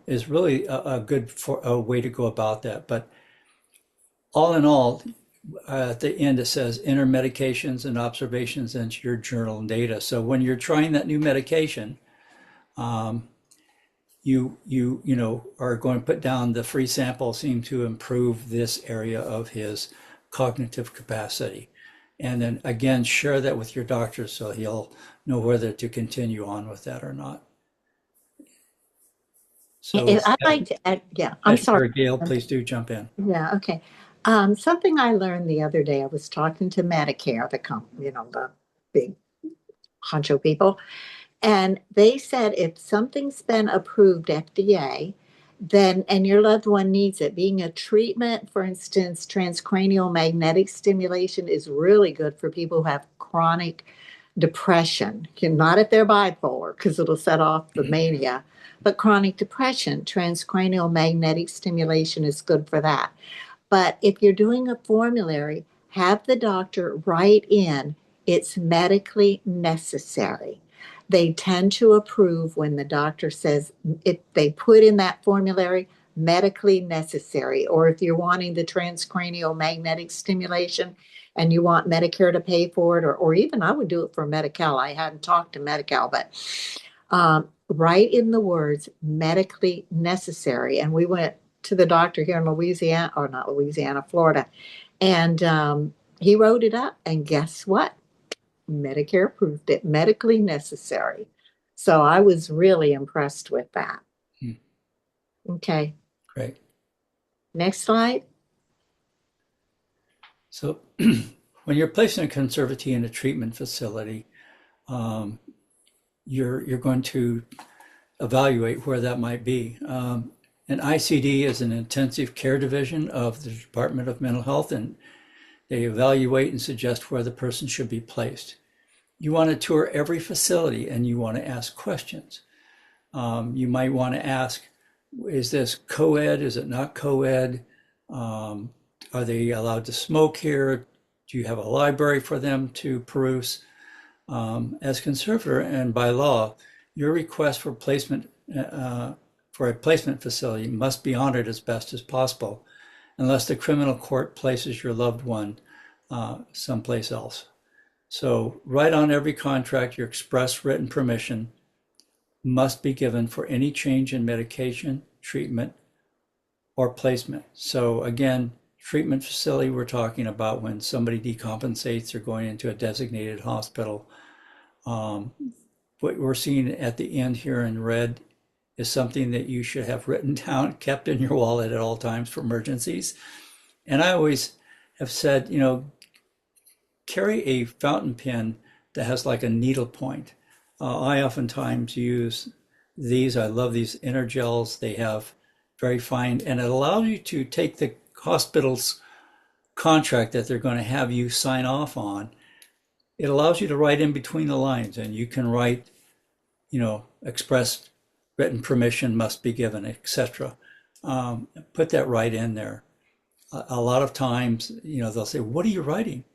Is really a good way to go about that. But all in all, at the end it says enter medications and observations into your journal and data. So when you're trying that new medication, you are going to put down the free sample seemed to improve this area of his cognitive capacity. And then again, share that with your doctor so he'll know whether to continue on with that or not. So I'd like to add, yeah, I'm sorry. Gail, please do jump in. Yeah, okay. Something I learned the other day, I was talking to Medicare, the big honcho people, and they said if something's been approved FDA, then, and your loved one needs it, being a treatment, for instance, transcranial magnetic stimulation is really good for people who have chronic depression. Not if they're bipolar, because it'll set off the mania, but chronic depression, transcranial magnetic stimulation is good for that. But if you're doing a formulary, have the doctor write in it's medically necessary. They tend to approve when the doctor says they put in that formulary medically necessary, or if you're wanting the transcranial magnetic stimulation and you want Medicare to pay for it, or even I would do it for Medi-Cal. I hadn't talked to Medi-Cal, but write in the words medically necessary. And we went to the doctor here in Louisiana, or not Louisiana, Florida, and he wrote it up. And guess what? Medicare approved it, medically necessary. So I was really impressed with that. Okay. Great. Next slide. So when you're placing a conservatee in a treatment facility, you're going to evaluate where that might be. An ICD is an intensive care division of the Department of Mental Health, and they evaluate and suggest where the person should be placed. You want to tour every facility and you want to ask questions. You might want to ask, is this co-ed? Is it not co-ed? Are they allowed to smoke here? Do you have a library for them to peruse? As conservator and by law, your request for placement for a placement facility must be honored as best as possible, unless the criminal court places your loved one someplace else. So right on every contract, your express written permission must be given for any change in medication, treatment, or placement. So again, treatment facility, we're talking about when somebody decompensates or going into a designated hospital. What we're seeing at the end here in red is something that you should have written down, kept in your wallet at all times for emergencies. And I always have said, carry a fountain pen that has like a needle point. I oftentimes use these. I love these inner gels. They have very fine, and it allows you to take the hospital's contract that they're going to have you sign off on. It allows you to write in between the lines, and you can write, express written permission must be given, etc. Put that right in there. A lot of times, they'll say, "What are you writing?"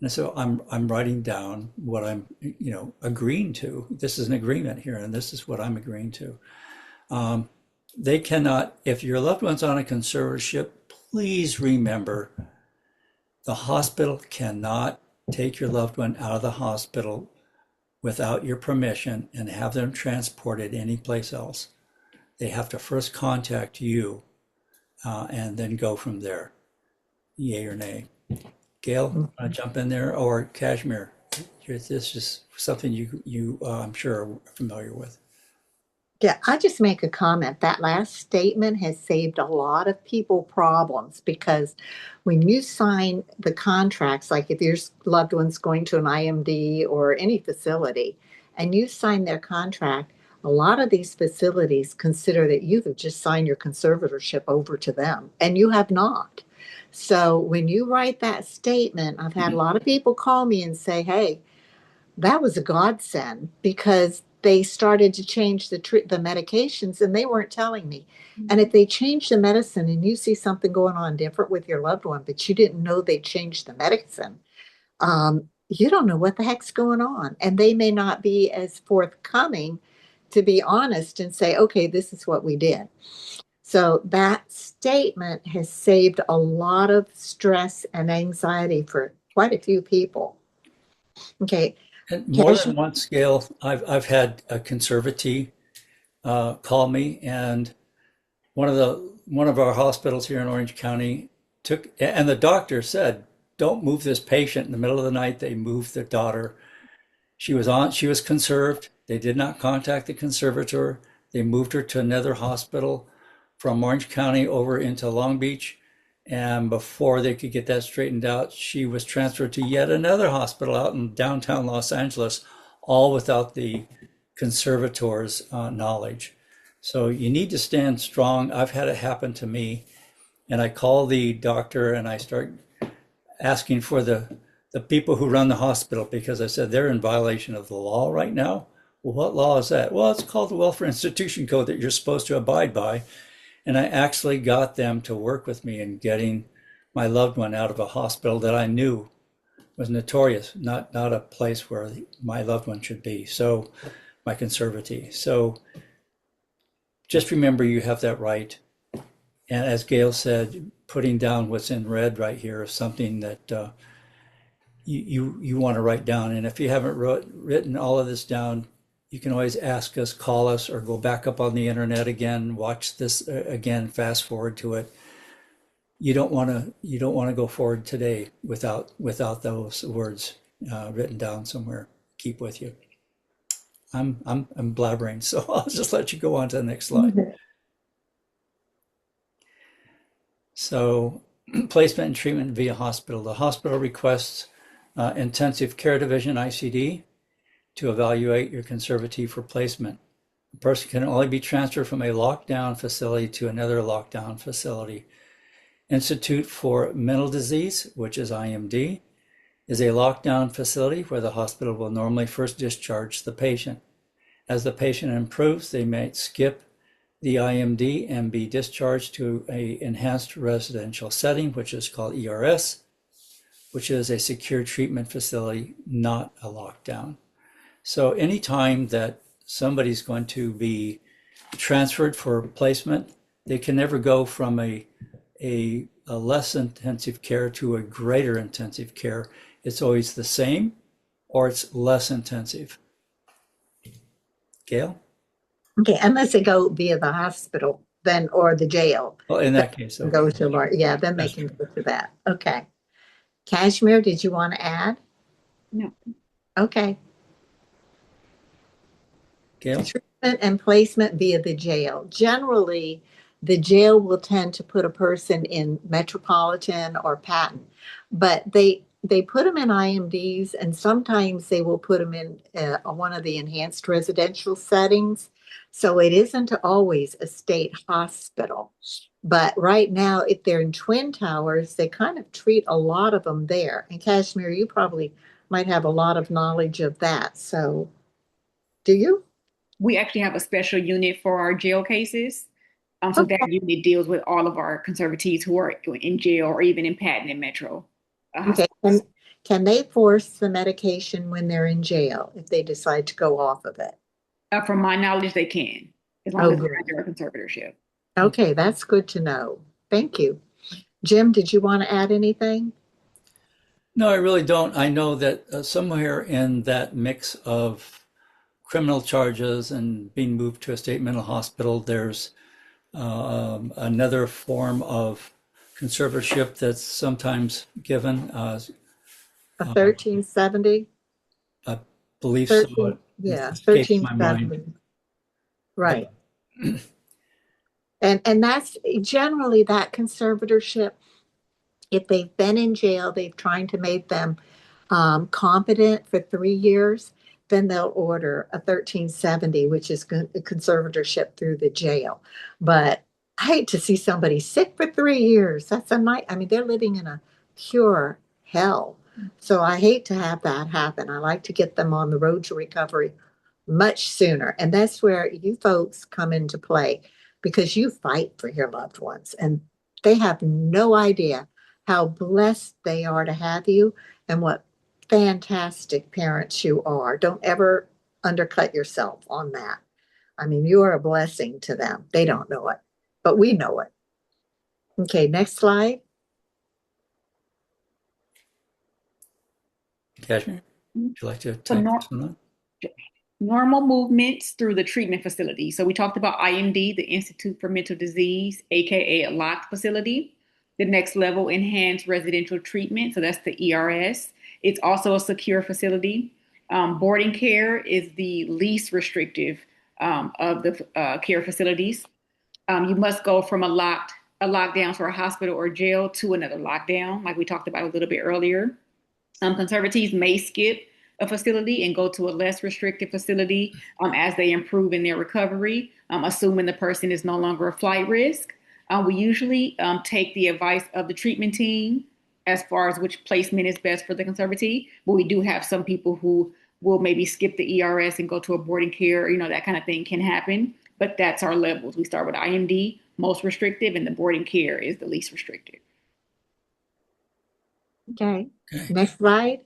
And so I'm writing down what I'm, agreeing to. This is an agreement here, and this is what I'm agreeing to. They cannot, if your loved one's on a conservatorship, please remember the hospital cannot take your loved one out of the hospital without your permission and have them transported anyplace else. They have to first contact you and then go from there, yay or nay. Gail, want to jump in there, or Cashmere? This is something you I'm sure are familiar with. Yeah, I just make a comment. That last statement has saved a lot of people problems, because when you sign the contracts, like if your loved one's going to an IMD or any facility, and you sign their contract, a lot of these facilities consider that you have just signed your conservatorship over to them, and you have not. So when you write that statement, I've had a lot of people call me and say, "Hey, that was a godsend," because they started to change the medications and they weren't telling me. And if they change the medicine and you see something going on different with your loved one, but you didn't know they changed the medicine, you don't know what the heck's going on. And they may not be as forthcoming to be honest and say, "Okay, this is what we did." So that statement has saved a lot of stress and anxiety for quite a few people. Okay. And more than once, Gail, I've had a conservatee call me, and one of our hospitals here in Orange County and the doctor said, "Don't move this patient in the middle of the night." They moved their daughter. She was conserved. They did not contact the conservator. They moved her to another hospital from Orange County over into Long Beach. And before they could get that straightened out, she was transferred to yet another hospital out in downtown Los Angeles, all without the conservator's knowledge. So you need to stand strong. I've had it happen to me, and I call the doctor and I start asking for the people who run the hospital, because I said they're in violation of the law right now. Well, what law is that? Well, it's called the Welfare Institution Code that you're supposed to abide by. And I actually got them to work with me in getting my loved one out of a hospital that I knew was notorious, not a place where my loved one should be. So my conservatee. So just remember you have that right. And as Gail said, putting down what's in red right here is something that you want to write down. And if you haven't written all of this down, you can always ask us, call us, or go back up on the internet again, watch this again, fast forward to it. You don't want to go forward today without those words written down somewhere. Keep with you. I'm blabbering, so I'll just let you go on to the next slide. Mhm. So placement and treatment via hospital. The hospital requests intensive care division, ICD, to evaluate your conservatee for placement. A person can only be transferred from a lockdown facility to another lockdown facility. Institute for Mental Disease, which is IMD, is a lockdown facility where the hospital will normally first discharge the patient. As the patient improves, they may skip the IMD and be discharged to an enhanced residential setting, which is called ERS, which is a secure treatment facility, not a lockdown. So anytime that somebody's going to be transferred for placement, they can never go from a less intensive care to a greater intensive care. It's always the same or it's less intensive. Gail? Okay, unless they go via the hospital then or the jail. Well, in that case, okay. Go to, yeah, then they That's can true. go to that. Okay. Cashmere, did you want to add? No. Okay. Gail? Treatment and placement via the jail. Generally, the jail will tend to put a person in Metropolitan or Patton, but they put them in IMDs, and sometimes they will put them in one of the enhanced residential settings. So it isn't always a state hospital. But right now, if they're in Twin Towers, they kind of treat a lot of them there. And Kashmir, you probably might have a lot of knowledge of that. So do you? We actually have a special unit for our jail cases. So Okay. that unit deals with all of our conservatees who are in jail or even in Patton and Metro. Okay. Can they force the medication when they're in jail if they decide to go off of it? From my knowledge, they can, as long Oh, as they're good. under a conservatorship. Okay, that's good to know. Thank you. Jim, did you want to add anything? No, I really don't. I know that somewhere in that mix of criminal charges and being moved to a state mental hospital, there's another form of conservatorship that's sometimes given. A 1370? I believe so. 13, It yeah, escapes my mind. 1370. Right. And that's generally that conservatorship. If they've been in jail, they've trying to make them competent for 3 years, then they'll order a 1370, which is a conservatorship through the jail. But I hate to see somebody sick for 3 years. That's a night. I mean, they're living in a pure hell. So I hate to have that happen. I like to get them on the road to recovery much sooner. And that's where you folks come into play because you fight for your loved ones and they have no idea how blessed they are to have you and what fantastic parents you are. Don't ever undercut yourself on that. I mean, you are a blessing to them. They don't know it, but we know it. Okay, next slide. Cashmere, would you like to So take this one on? normal movements through the treatment facility. So we talked about IMD, the Institute for Mental Disease, aka a locked facility. The next level, enhanced residential treatment. So that's the ERS. It's also a secure facility. Boarding care is the least restrictive of the care facilities. You must go from a lockdown for a hospital or jail to another lockdown, like we talked about a little bit earlier. Conservatees may skip a facility and go to a less restrictive facility as they improve in their recovery, assuming the person is no longer a flight risk. We usually take the advice of the treatment team as far as which placement is best for the conservatee, but we do have some people who will maybe skip the ERS and go to a boarding care, that kind of thing can happen, but that's our levels. We start with IMD, most restrictive, and the boarding care is the least restrictive. Okay, Okay. next slide.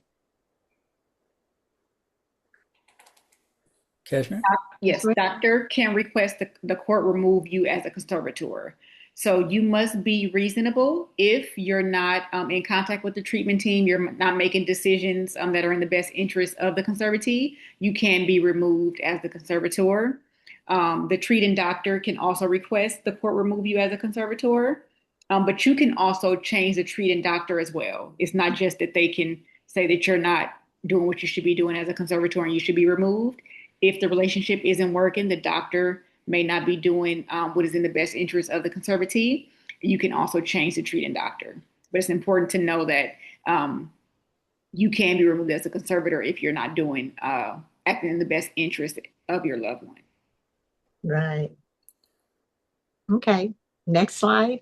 Cashmere? Yes, doctor can request the court remove you as a conservator. So you must be reasonable. If you're not in contact with the treatment team, you're not making decisions that are in the best interest of the conservatee, you can be removed as the conservator. The treating doctor can also request the court remove you as a conservator, but you can also change the treating doctor as well. It's not just that they can say that you're not doing what you should be doing as a conservator and you should be removed. If the relationship isn't working, the doctor may not be doing what is in the best interest of the conservatee. You can also change the treating doctor. But it's important to know that you can be removed as a conservator if you're not doing acting in the best interest of your loved one. Right. Okay, next slide.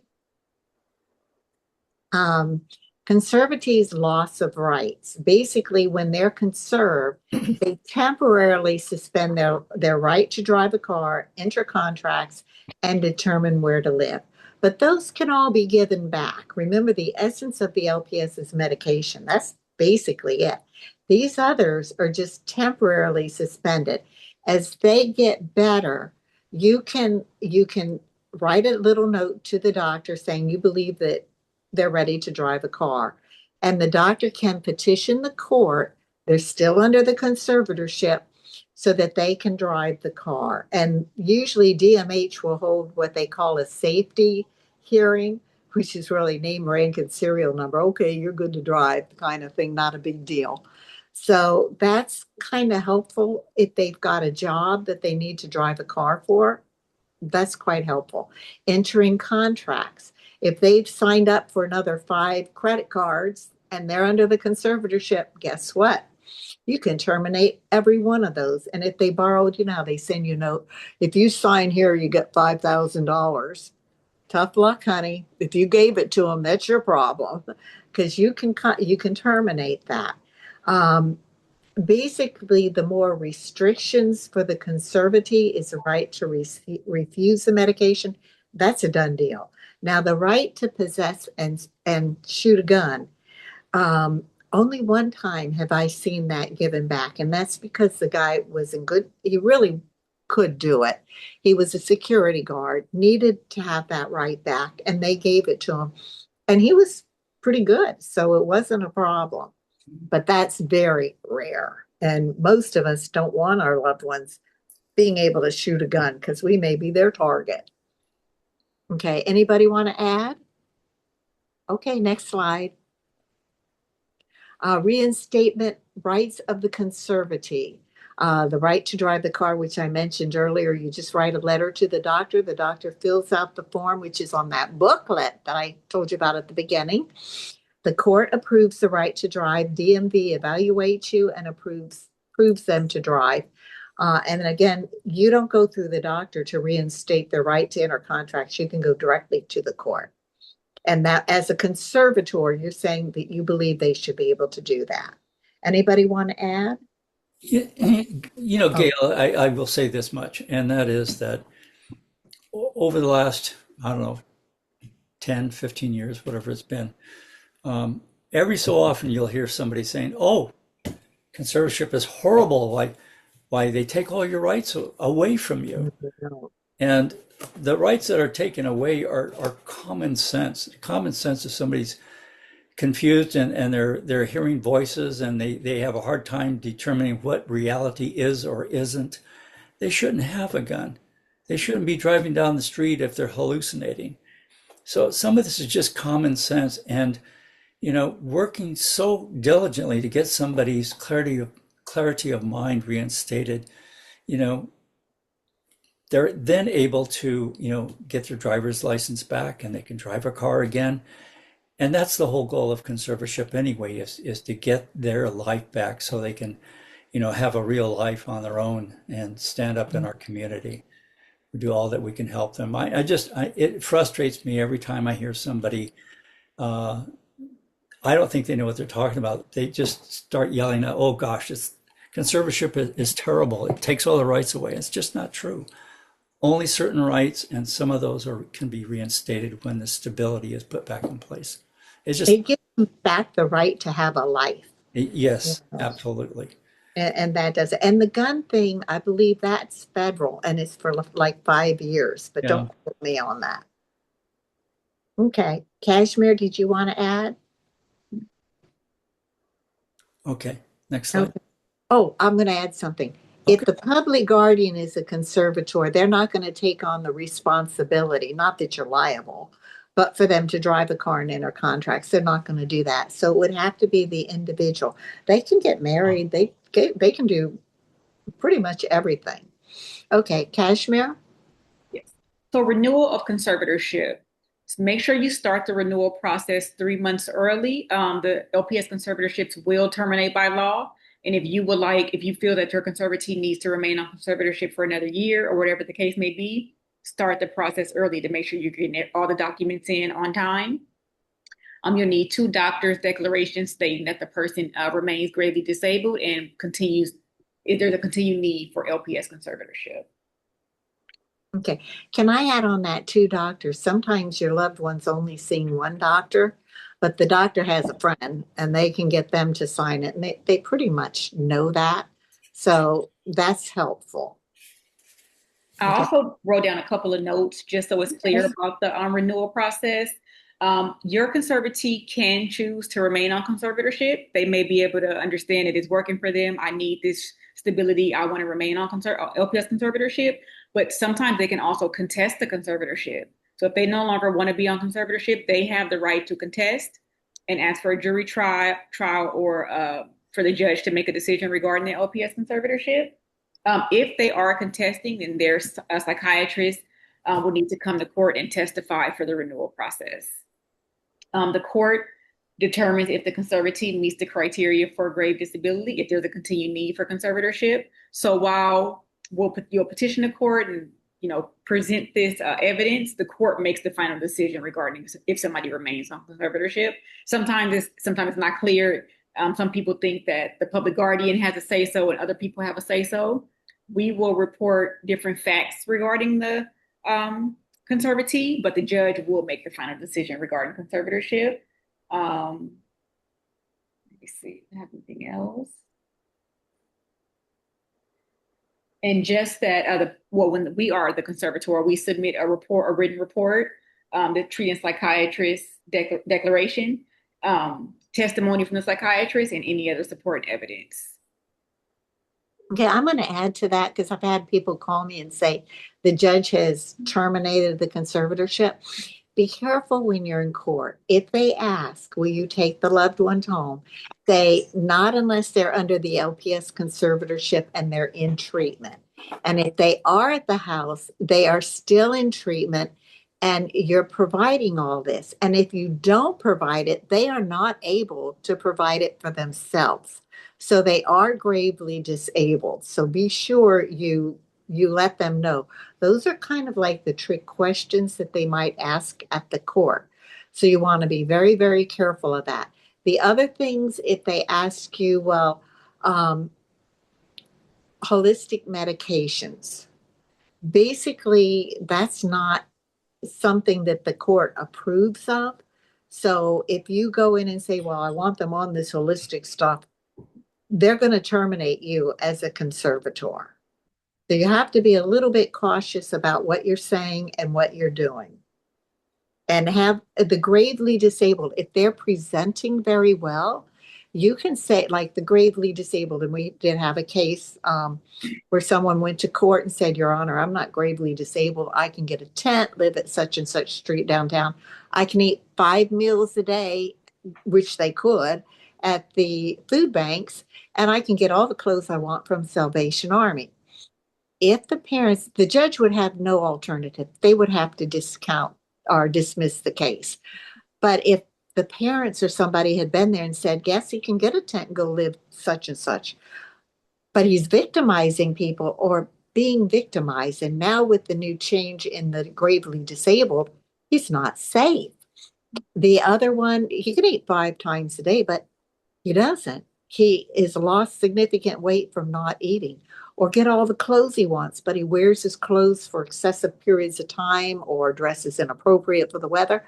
Conservatees' loss of rights. Basically, when they're conserved, they temporarily suspend their right to drive a car, enter contracts, and determine where to live. But those can all be given back. Remember, the essence of the LPS is medication. That's basically it. These others are just temporarily suspended. As they get better, you can write a little note to the doctor saying you believe that they're ready to drive a car. And the doctor can petition the court. They're still under the conservatorship so that they can drive the car. And usually DMH will hold what they call a safety hearing, which is really name, rank, and serial number. Okay, you're good to drive, kind of thing, not a big deal. So that's kind of helpful if they've got a job that they need to drive a car for. That's quite helpful. Entering contracts. If they've signed up for another 5 credit cards and they're under the conservatorship, guess what? You can terminate every one of those. And if they borrowed, they send you a note. If you sign here, you get $5,000. Tough luck, honey. If you gave it to them, that's your problem, because you can terminate that. Basically, the more restrictions for the conservatee is the right to refuse the medication. That's a done deal. Now, the right to possess and shoot a gun, only one time have I seen that given back, and that's because the guy was he really could do it. He was a security guard, needed to have that right back, and they gave it to him. And he was pretty good, so it wasn't a problem. But that's very rare. And most of us don't want our loved ones being able to shoot a gun because we may be their target. Okay, anybody want to add? Okay, next slide. Reinstatement rights of the conservatee. The right to drive the car, which I mentioned earlier, you just write a letter to the doctor. The doctor fills out the form, which is on that booklet that I told you about at the beginning. The court approves the right to drive. DMV evaluates you and approves them to drive. And again, you don't go through the doctor to reinstate their right to enter contracts. You can go directly to the court. And that, as a conservator, you're saying that you believe they should be able to do that. Anybody want to add? Gail, I will say this much, and that is that over the last, I don't know, 10, 15 years, whatever it's been, every so often you'll hear somebody saying, oh, conservatorship is horrible. Why they take all your rights away from you. And the rights that are taken away are common sense. Common sense if somebody's confused and they're hearing voices and they have a hard time determining what reality is or isn't. They shouldn't have a gun. They shouldn't be driving down the street if they're hallucinating. So some of this is just common sense, and working so diligently to get somebody's clarity of mind reinstated, they're then able to, get their driver's license back and they can drive a car again. And that's the whole goal of conservatorship anyway, is to get their life back so they can, have a real life on their own and stand up in our community. We do all that we can help them. It frustrates me every time I hear somebody, I don't think they know what they're talking about. They just start yelling, oh gosh, conservatorship is terrible. It takes all the rights away. It's just not true. Only certain rights, and some of those can be reinstated when the stability is put back in place. It gives them back the right to have a life. Yes, absolutely. And that does it. And the gun thing, I believe that's federal, and it's for like 5 years, but don't quote me on that. Okay. Cashmere, did you want to add? Okay, next slide. Okay. Oh, I'm going to add something. Okay. If the public guardian is a conservator, they're not going to take on the responsibility, not that you're liable, but for them to drive a car and enter contracts. They're not going to do that. So it would have to be the individual. They can get married. They can do pretty much everything. Okay, Cashmere? Yes. So renewal of conservatorship. So make sure you start the renewal process 3 months early. The LPS conservatorships will terminate by law. And if you feel that your conservatee needs to remain on conservatorship for another year or whatever the case may be, start the process early to make sure you're getting all the documents in on time. You'll need 2 doctors' declarations stating that the person remains gravely disabled and if there's a continued need for LPS conservatorship. Okay. Can I add on that 2 doctors? Sometimes your loved one's only seen 1 doctor, but the doctor has a friend and they can get them to sign it. And they pretty much know that. So that's helpful. I Okay. also wrote down a couple of notes just so it's clear Okay. about the renewal process. Your conservatee can choose to remain on conservatorship. They may be able to understand it is working for them. I need this stability. I want to remain on LPS conservatorship, but sometimes they can also contest the conservatorship. So if they no longer want to be on conservatorship, they have the right to contest and ask for a jury trial or for the judge to make a decision regarding the LPS conservatorship. If they are contesting, then there's a psychiatrist will need to come to court and testify for the renewal process. The court determines if the conservatee meets the criteria for grave disability, if there's a continued need for conservatorship. So while you'll petition the court and present this evidence, the court makes the final decision regarding if somebody remains on conservatorship. Sometimes it's not clear. Some people think that the public guardian has a say so and other people have a say so. We will report different facts regarding the conservatee, but the judge will make the final decision regarding conservatorship. Let me see, if I have anything else. And just that, when we are the conservator, we submit a written report, the treating psychiatrist declaration, testimony from the psychiatrist, and any other support evidence. Okay, I'm going to add to that because I've had people call me and say the judge has terminated the conservatorship. Be careful when you're in court. If they ask, will you take the loved ones home? Say, not unless they're under the LPS conservatorship and they're in treatment. And if they are at the house, they are still in treatment and you're providing all this. And if you don't provide it, they are not able to provide it for themselves. So they are gravely disabled. So be sure you let them know. Those are kind of like the trick questions that they might ask at the court. So you want to be very, very careful of that. The other things, if they ask you, well, holistic medications, basically that's not something that the court approves of. So if you go in and say, well, I want them on this holistic stuff, they're going to terminate you as a conservator. So you have to be a little bit cautious about what you're saying and what you're doing. And have the gravely disabled, if they're presenting very well, you can say, like the gravely disabled, and we did have a case where someone went to court and said, Your Honor, I'm not gravely disabled. I can get a tent, live at such and such street downtown. I can eat 5 meals a day, which they could, at the food banks, and I can get all the clothes I want from Salvation Army. If the parents, the judge would have no alternative. They would have to discount or dismiss the case. But if the parents or somebody had been there and said, yes, he can get a tent and go live such and such, but he's victimizing people or being victimized. And now with the new change in the gravely disabled, he's not safe. The other one, he can eat 5 times a day, but he doesn't. He is lost significant weight from not eating, or get all the clothes he wants, but he wears his clothes for excessive periods of time or dresses inappropriate for the weather.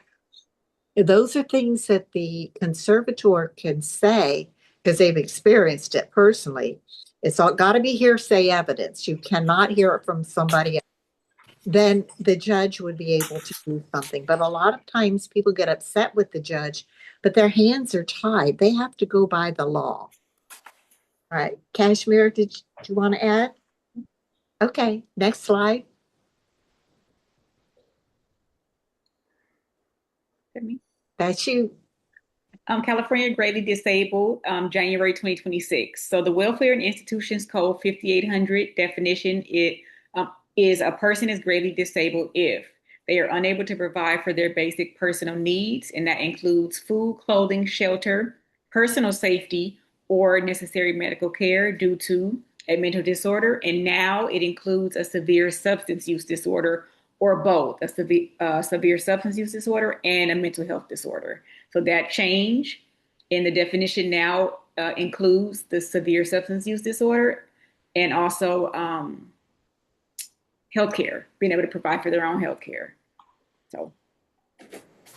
Those are things that the conservator can say because they've experienced it personally. It's all got to be hearsay evidence. You cannot hear it from somebody else. Then the judge would be able to do something. But a lot of times people get upset with the judge, but their hands are tied. They have to go by the law. All right. Cashmere, did you want to add? Okay. Next slide. That's you. California Gravely Disabled, January 2026. So the Welfare and Institutions Code 5800 definition, it is a person is gravely disabled if they are unable to provide for their basic personal needs, and that includes food, clothing, shelter, personal safety, or necessary medical care due to a mental disorder. And now it includes a severe substance use disorder or both, a severe substance use disorder and a mental health disorder. So that change in the definition now includes the severe substance use disorder and also healthcare, being able to provide for their own healthcare. So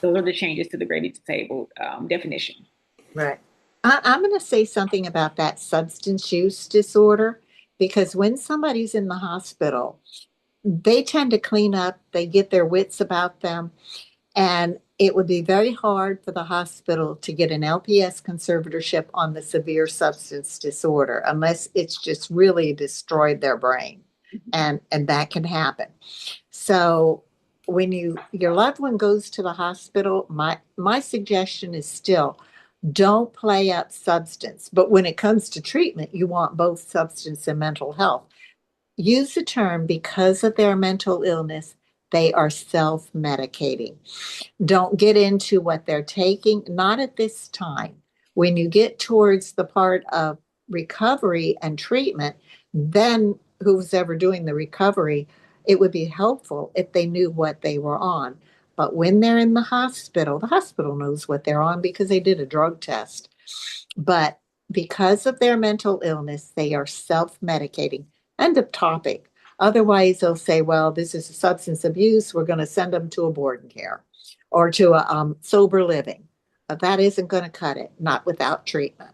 those are the changes to the gravely disabled definition. Right. I'm going to say something about that substance use disorder, because when somebody's in the hospital, they tend to clean up, they get their wits about them, and it would be very hard for the hospital to get an LPS conservatorship on the severe substance disorder unless it's just really destroyed their brain. And that can happen. So when your loved one goes to the hospital, my suggestion is still don't play up substance. But when it comes to treatment, you want both substance and mental health. Use the term because of their mental illness, they are self-medicating. Don't get into what they're taking, not at this time. When you get towards the part of recovery and treatment, then who's ever doing the recovery, it would be helpful if they knew what they were on. But when they're in the hospital knows what they're on because they did a drug test. But because of their mental illness, they are self-medicating. End of topic. Otherwise, they'll say, well, this is a substance abuse. We're going to send them to a board and care or to a sober living. But that isn't going to cut it, not without treatment.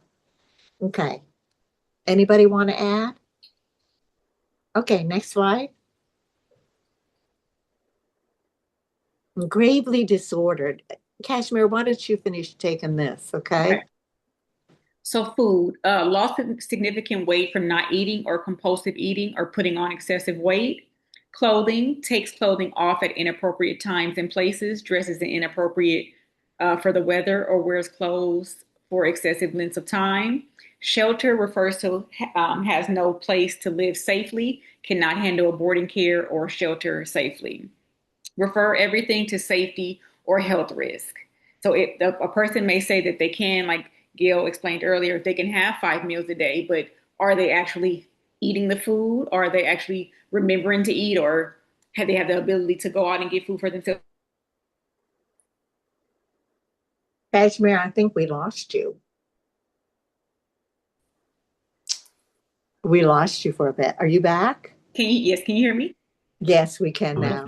Okay. Anybody want to add? Okay, next slide. Gravely disordered. Cashmere, why don't you finish taking this, okay? Okay. So food, lost significant weight from not eating or compulsive eating or putting on excessive weight. Clothing, takes clothing off at inappropriate times and places, dresses in inappropriate for the weather, or wears clothes for excessive lengths of time. Shelter refers to has no place to live safely, cannot handle a boarding care or shelter safely. Refer everything to safety or health risk. So if a person may say that they can, like Gail explained earlier, they can have 5 meals a day, but are they actually eating the food? Are they actually remembering to eat, or have they have the ability to go out and get food for themselves? Cashmere, I think we lost you. We lost you for a bit. Are you back? Can you hear me? Yes, we can now.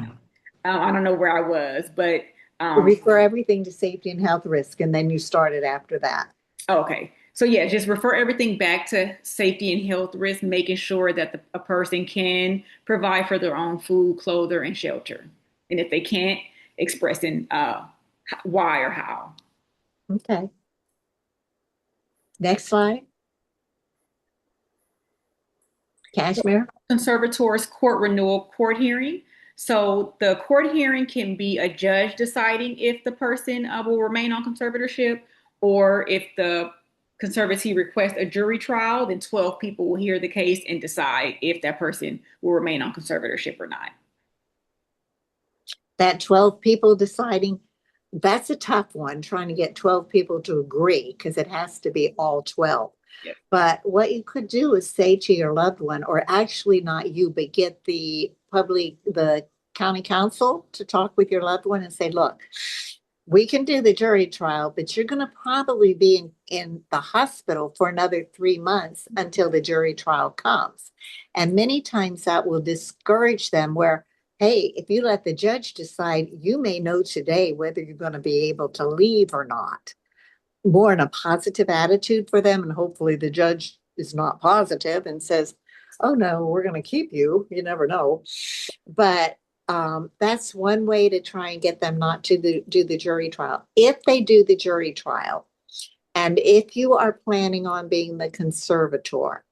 I don't know where I was, but Refer everything to safety and health risk, and then you started after that. okay. So yeah, just refer everything back to safety and health risk, making sure that a person can provide for their own food, clothes, and shelter. And if they can't, expressing why or how. Okay. Next slide. Cashmere. Conservator's court renewal court hearing. So the court hearing can be a judge deciding if the person will remain on conservatorship, or if the conservatee requests a jury trial, then 12 people will hear the case and decide if that person will remain on conservatorship or not. That 12 people deciding, that's a tough one, trying to get 12 people to agree because it has to be all 12. Yep. But what you could do is say to your loved one, or actually not you, but get the county council to talk with your loved one and say, look, we can do the jury trial, but you're going to probably be in the hospital for another 3 months until the jury trial comes. And many times that will discourage them where, hey, if you let the judge decide, you may know today whether you're going to be able to leave or not. More in a positive attitude for them. And hopefully the judge is not positive and says, oh no, we're going to keep you. You never know. But that's one way to try and get them not to do the jury trial. If they do the jury trial, and if you are planning on being the conservator,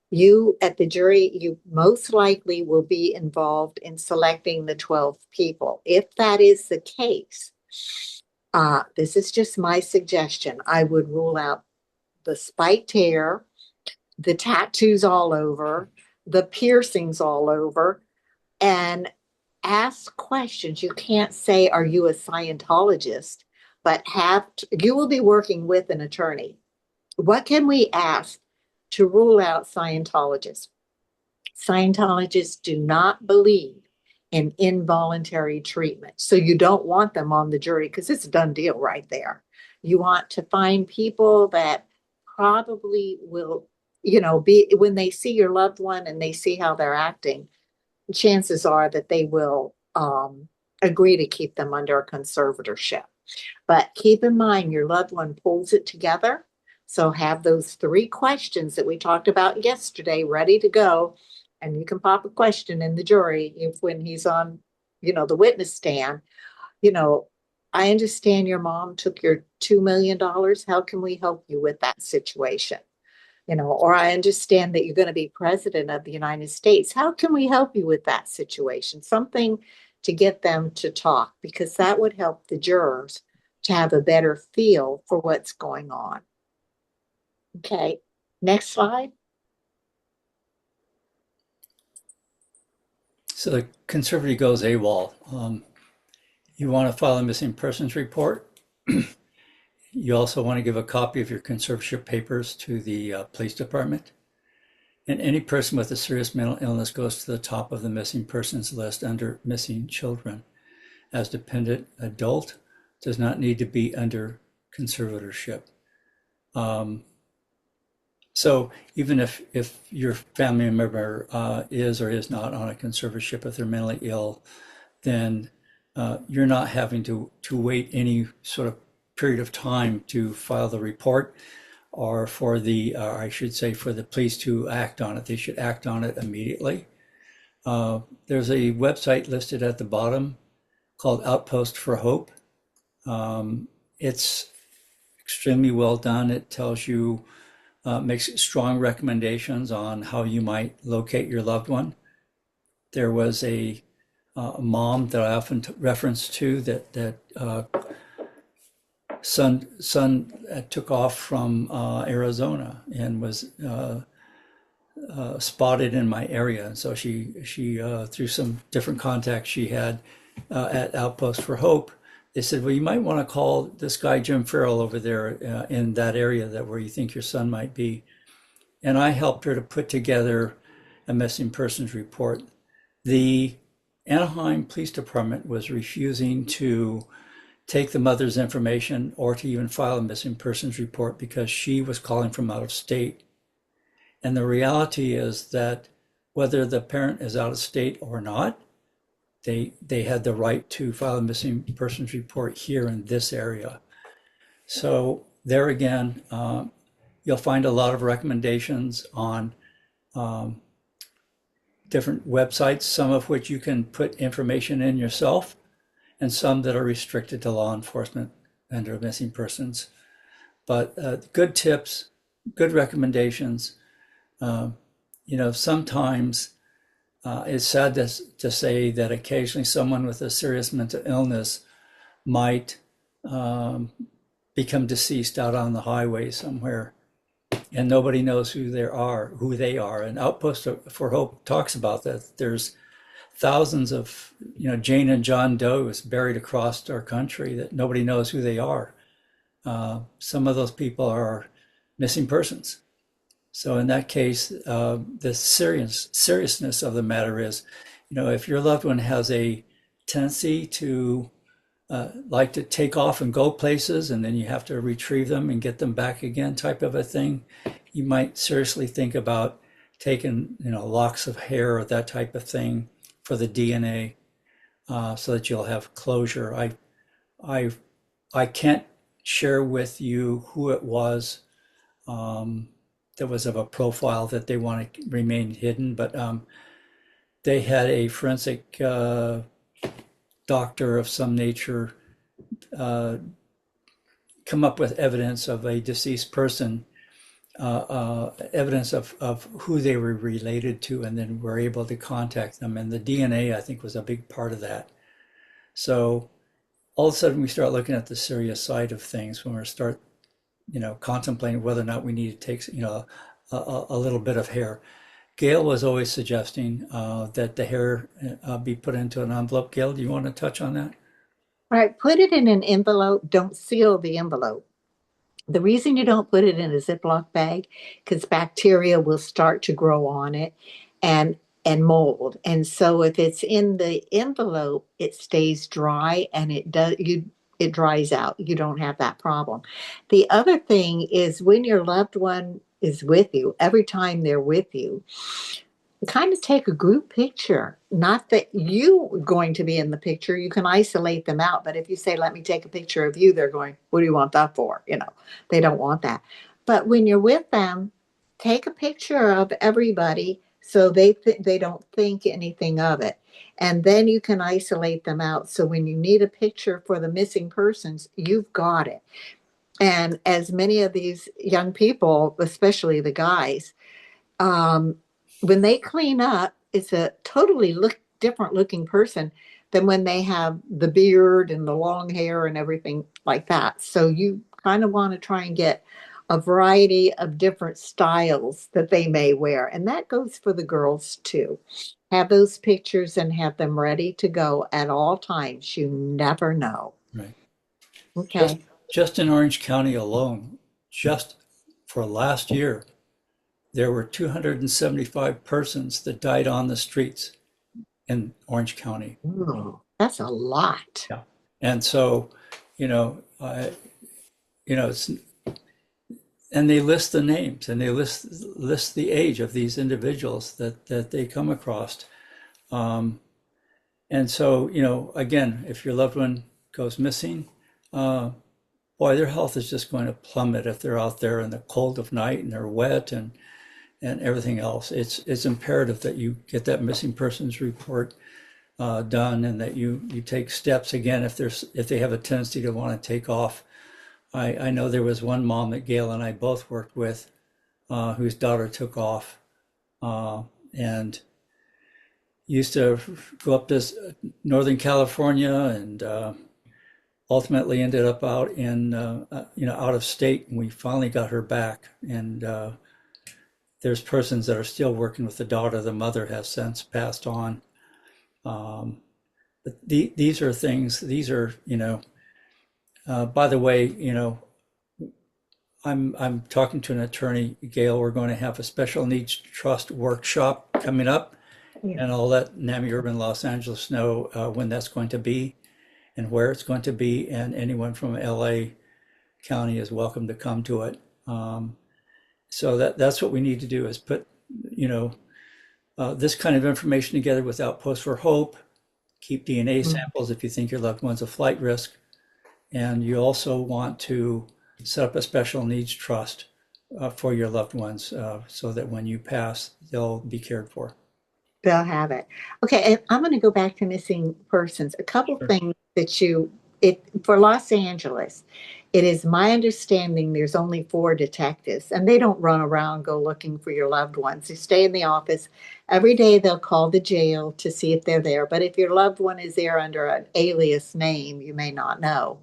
you at the jury, you most likely will be involved in selecting the 12 people. If that is the case, this is just my suggestion. I would rule out the spiked hair, the tattoos all over, the piercings all over, and ask questions. You can't say, are you a Scientologist? But you will be working with an attorney. What can we ask to rule out Scientologists? Scientologists do not believe in involuntary treatment. So you don't want them on the jury because it's a done deal right there. You want to find people that probably will, be when they see your loved one and they see how they're acting, chances are that they will agree to keep them under a conservatorship. But keep in mind, your loved one pulls it together. So have those 3 questions that we talked about yesterday ready to go. and you can pop a question in the jury when he's on, the witness stand, you know, I understand your mom took your $2 million. How can we help you with that situation? Or I understand that you're going to be president of the United States. How can we help you with that situation? Something to get them to talk, because that would help the jurors to have a better feel for what's going on. Okay, next slide. So the conservator goes AWOL. You want to file a missing persons report. You also want to give a copy of your conservatorship papers to the police department. And any person with a serious mental illness goes to the top of the missing persons list under missing children. As dependent adult does not need to be under conservatorship. So even if your family member is or is not on a conservatorship, if they're mentally ill, then you're not having to wait any sort of period of time to file the report, or for I should say, for the police to act on it. They should act on it immediately. There's a website listed at the bottom called Outpost for Hope. It's extremely well done. It tells you, makes strong recommendations on how you might locate your loved one. There was a mom that I often reference to that son took off from Arizona and was spotted in my area, and so she through some different contacts she had at Outpost for Hope, they said, well, you might want to call this guy Jim Farell over there in that area where you think your son might be. And I helped her to put together a missing persons report. The Anaheim Police Department was refusing to take the mother's information or to even file a missing persons report because she was calling from out of state. And the reality is that whether the parent is out of state or not, they had the right to file a missing persons report here in this area. So there again, you'll find a lot of recommendations on different websites, some of which you can put information in yourself, and some that are restricted to law enforcement under missing persons. But good tips, good recommendations. Sometimes it's sad to say that occasionally someone with a serious mental illness might become deceased out on the highway somewhere, and nobody knows who they are. And Outpost for Hope talks about that. There's thousands of Jane and John Does buried across our country that nobody knows who they are. Some of those people are missing persons. So in that case, the seriousness of the matter is, if your loved one has a tendency to like to take off and go places, and then you have to retrieve them and get them back again, type of a thing, you might seriously think about taking, locks of hair or that type of thing for the DNA, so that you'll have closure. I can't share with you who it was. That was of a profile that they want to remain hidden, but they had a forensic doctor of some nature come up with evidence of a deceased person, evidence of who they were related to, and then were able to contact them. And the DNA, I think, was a big part of that. So all of a sudden we start looking at the serious side of things when we start contemplating whether or not we need to take, a little bit of hair. Gail was always suggesting that the hair be put into an envelope. Gail, do you want to touch on that? Right. Put it in an envelope. Don't seal the envelope. The reason you don't put it in a Ziploc bag, because bacteria will start to grow on it and mold. And so if it's in the envelope, it stays dry and it dries out. You don't have that problem. The other thing is, when your loved one is with you, every time they're with you, kind of take a group picture. Not that you're going to be in the picture. You can isolate them out. But if you say, let me take a picture of you, they're going, what do you want that for? They don't want that. But when you're with them, take a picture of everybody So they don't think anything of it. And then you can isolate them out. So when you need a picture for the missing persons, you've got it. And as many of these young people, especially the guys, um, when they clean up, it's a totally different looking person than when they have the beard and the long hair and everything like that. So you kind of want to try and get a variety of different styles that they may wear. And that goes for the girls too. Have those pictures and have them ready to go at all times. You never know. Right. Just, Okay. just in Orange County alone, just for last year, there were 275 persons that died on the streets in Orange County. Ooh, that's a lot. Yeah. And so, you know, it's, and they list the names and they list the age of these individuals that they come across. And so, again, if your loved one goes missing, boy, their health is just going to plummet if they're out there in the cold of night and they're wet and everything else. It's imperative that you get that missing persons report done and that you take steps again if they have a tendency to want to take off. I know there was one mom that Gail and I both worked with whose daughter took off and used to go up to Northern California and ultimately ended up out in out of state, and we finally got her back. And there's persons that are still working with the daughter. The mother has since passed on. But these are things. These are by the way, I'm talking to an attorney, Gail. We're going to have a special needs trust workshop coming up, Yeah. and I'll let NAMI Urban Los Angeles know when that's going to be and where it's going to be, and anyone from LA County is welcome to come to it. So that's what we need to do is put, this kind of information together with Outpost for Hope, keep DNA samples if you think your loved one's a flight risk, and you also want to set up a special needs trust for your loved ones so that when you pass, they'll be cared for. They'll have it. Okay, and I'm going to go back to missing persons. A couple Sure. things that for Los Angeles, it is my understanding there's only 4 detectives, and they don't run around go looking for your loved ones. They stay in the office. Every day they'll call the jail to see if they're there. But if your loved one is there under an alias name, you may not know.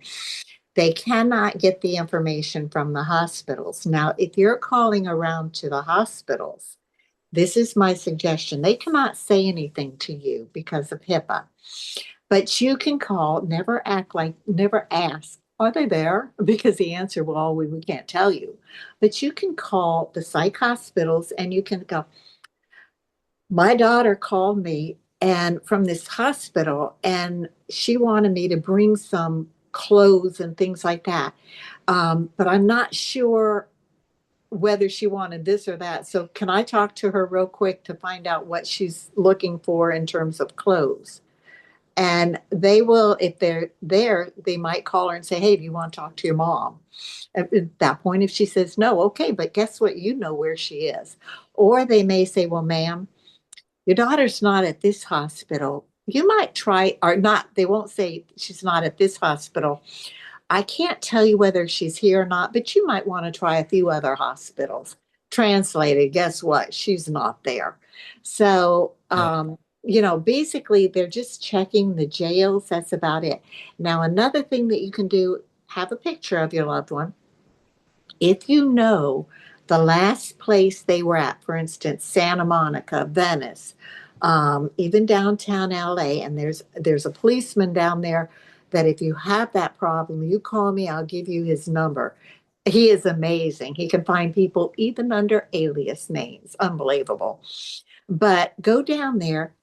They cannot get the information from the hospitals. Now, if you're calling around to the hospitals, this is my suggestion. They cannot say anything to you because of HIPAA, but you can call, never ask, are they there? Because the answer will we can't tell you. But you can call the psych hospitals and you can go, my daughter called me and from this hospital and she wanted me to bring some clothes and things like that. But I'm not sure whether she wanted this or that. So can I talk to her real quick to find out what she's looking for in terms of clothes? And they will, if they're there, they might call her and say, hey, do you want to talk to your mom? At that point, if she says no, okay, but guess what? You know where she is. Or they may say, well, ma'am, your daughter's not at this hospital. You might try, or not, they won't say she's not at this hospital. I can't tell you whether she's here or not, but you might want to try a few other hospitals. Translated, guess what? She's not there. So, basically, they're just checking the jails. That's about it. Now, another thing that you can do, have a picture of your loved one. If you know the last place they were at, for instance, Santa Monica, Venice, even downtown LA, and there's a policeman down there that if you have that problem, you call me, I'll give you his number. He is amazing. He can find people even under alias names. Unbelievable. But go down there,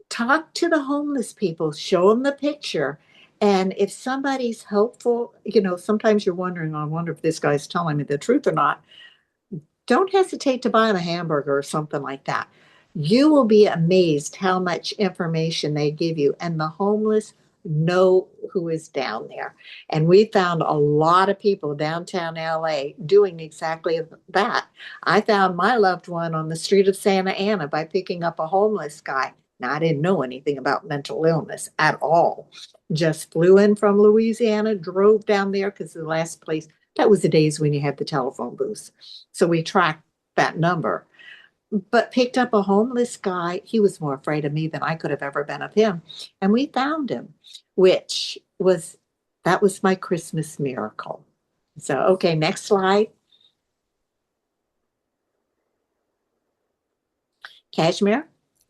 talk to the homeless people, show them the picture. And if somebody's helpful, sometimes you're wondering, I wonder if this guy's telling me the truth or not. Don't hesitate to buy them a hamburger or something like that. You will be amazed how much information they give you. And the homeless know who is down there. And we found a lot of people downtown LA doing exactly that. I found my loved one on the street of Santa Ana by picking up a homeless guy. Now, I didn't know anything about mental illness at all. Just flew in from Louisiana, drove down there because the last place, that was the days when you had the telephone booths. So we tracked that number, but picked up a homeless guy. He was more afraid of me than I could have ever been of him. And we found him, which was, that was my Christmas miracle. So, okay, next slide. Cashmere?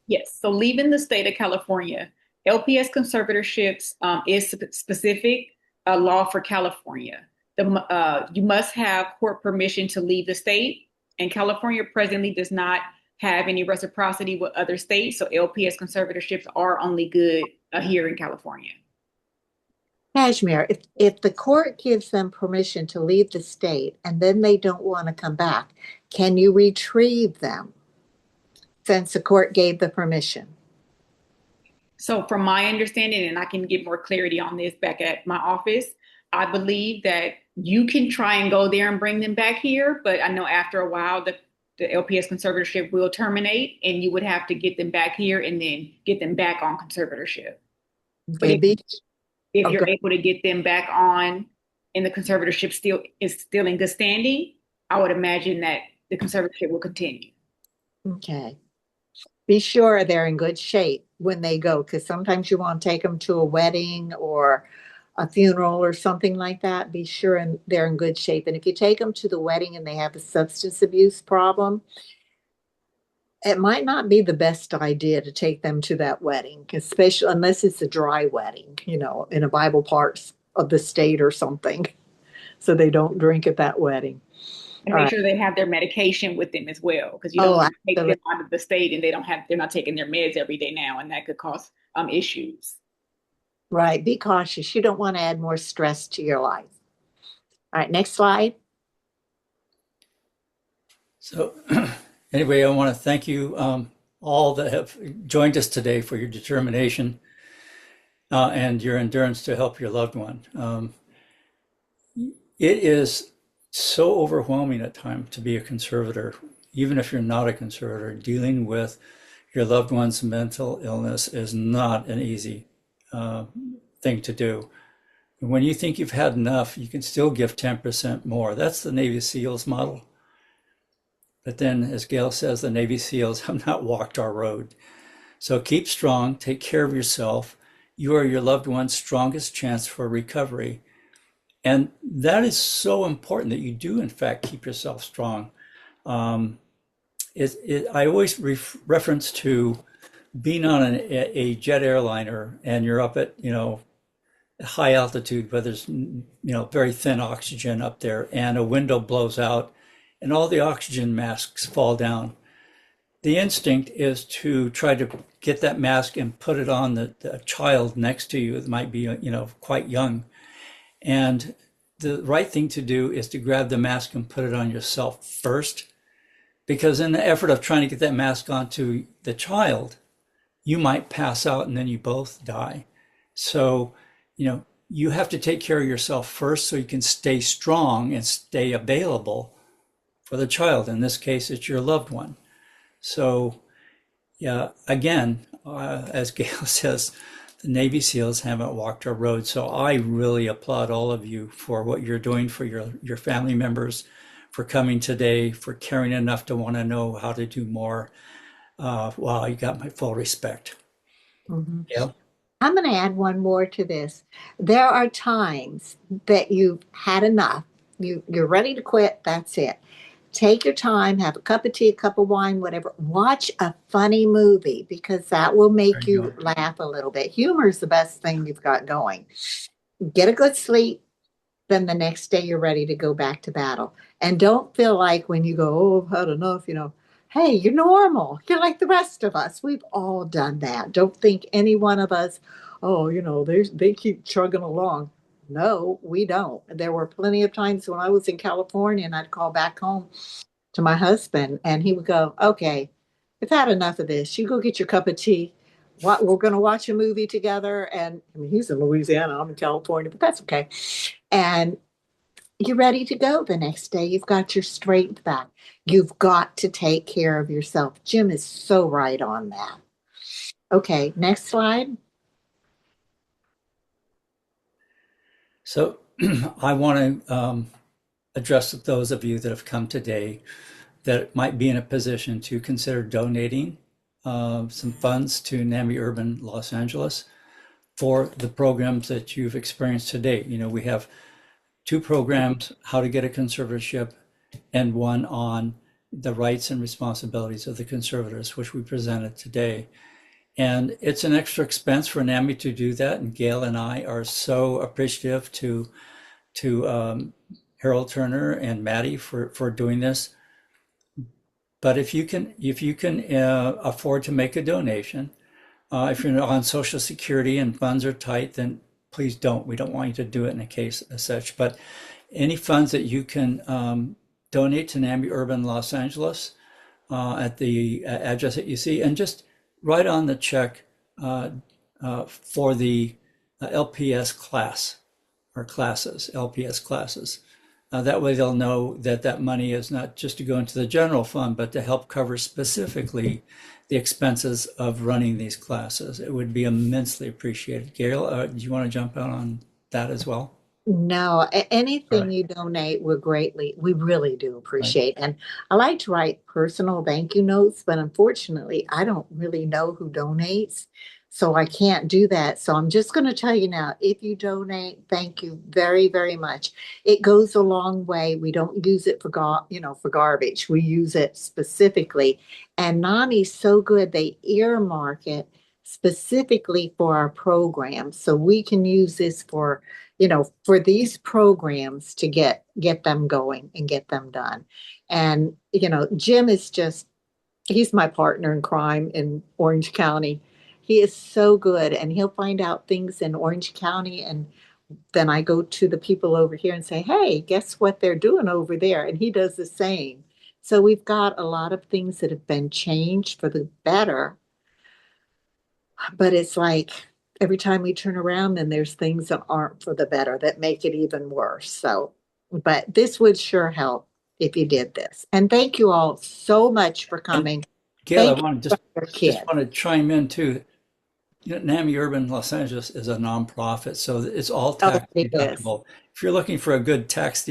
Yes. So leaving the state of California, LPS conservatorships is specific law for California. You must have court permission to leave the state, and California presently does not have any reciprocity with other states. So LPS conservatorships are only good here in California. Cashmere, if the court gives them permission to leave the state and then they don't want to come back, can you retrieve them since the court gave the permission? So from my understanding, and I can get more clarity on this back at my office, I believe that you can try and go there and bring them back here, but I know after a while the LPS conservatorship will terminate and you would have to get them back here and then get them back on conservatorship. But if you're able to get them back on and the conservatorship is still in good standing, I would imagine that the conservatorship will continue. Okay. Be sure they're in good shape when they go, because sometimes you want to take them to a wedding or a funeral or something like that. Be sure they're in good shape. And if you take them to the wedding and they have a substance abuse problem, it might not be the best idea to take them to that wedding, especially unless it's a dry wedding, in a Bible part of the state or something, so they don't drink at that wedding. And make sure they have their medication with them as well, because you don't want to take them out of the state and they're not taking their meds every day now, and that could cause issues. Right. Be cautious. You don't want to add more stress to your life. All right, next slide. So anyway, I want to thank you all that have joined us today for your determination and your endurance to help your loved one. It is so overwhelming at times to be a conservator, even if you're not a conservator. Dealing with your loved one's mental illness is not an easy thing to do. When you think you've had enough, you can still give 10% more. That's the Navy SEALs model. But then, as Gail says, the Navy SEALs have not walked our road. So keep strong, take care of yourself. You are your loved one's strongest chance for recovery. And that is so important that you do, in fact, keep yourself strong. I always reference to being on a jet airliner and you're up at, high altitude where there's, very thin oxygen up there and a window blows out and all the oxygen masks fall down. The instinct is to try to get that mask and put it on the child next to you. It might be, quite young. And the right thing to do is to grab the mask and put it on yourself first, because in the effort of trying to get that mask onto the child, you might pass out and then you both die. So, you have to take care of yourself first so you can stay strong and stay available for the child. In this case, it's your loved one. So, yeah, again, as Gail says, the Navy SEALs haven't walked our road. So I really applaud all of you for what you're doing for your family members, for coming today, for caring enough to want to know how to do more. Wow, you got my full respect. Mm-hmm. Yeah. I'm going to add one more to this. There are times that you've had enough. You're ready to quit. That's it. Take your time, have a cup of tea, a cup of wine, whatever. Watch a funny movie because that will make you laugh a little bit. Humor is the best thing you've got going. Get a good sleep. Then the next day you're ready to go back to battle. And don't feel like when you go, oh, I've had enough, hey, you're normal. You're like the rest of us. We've all done that. Don't think any one of us, they keep chugging along. No, we don't. There were plenty of times when I was in California and I'd call back home to my husband and he would go, okay, I've had enough of this. You go get your cup of tea. what we're going to watch a movie together. And I mean, he's in Louisiana, I'm in California, but that's okay. And you're ready to go the next day. You've got your strength back. You've got to take care of yourself. Jim is so right on that. Okay, next slide. So I want to address those of you that have come today that might be in a position to consider donating some funds to NAMI Urban Los Angeles for the programs that you've experienced to date. You know, we have 2 programs, how to get a conservatorship, and 1 on the rights and responsibilities of the conservators, which we presented today. And it's an extra expense for NAMI to do that. And Gail and I are so appreciative to Harold Turner and Maddie for doing this. But if you can afford to make a donation, if you're on Social Security and funds are tight, then please don't. We don't want you to do it in a case as such. But any funds that you can donate to NAMI Urban Los Angeles at the address that you see, and just write on the check for the LPS class or classes, LPS classes. That way they'll know that that money is not just to go into the general fund, but to help cover specifically the expenses of running these classes. It would be immensely appreciated. Gail, do you want to jump out on that as well? No, anything Right. you donate, we really do Right. appreciate. And I like to write personal thank you notes, but unfortunately, I don't really know who donates. So I can't do that. So I'm just going to tell you now, if you donate, thank you very, very much. It goes a long way. We don't use it for for garbage. We use it specifically. And NAMI's so good, they earmark it specifically for our program. So we can use this for these programs to get them going and get them done. And Jim is he's my partner in crime in Orange County. He is so good, and he'll find out things in Orange County, and then I go to the people over here and say, hey, guess what they're doing over there? And he does the same. So we've got a lot of things that have been changed for the better, but it's like every time we turn around, then there's things that aren't for the better that make it even worse. So, but this would sure help if you did this. And thank you all so much for And coming. Gail, I Thank you want to for your just kids. want to chime in too. You know, NAMI Urban Los Angeles is a nonprofit, so it's all Oh, tax it is. deductible. If you're looking for a good tax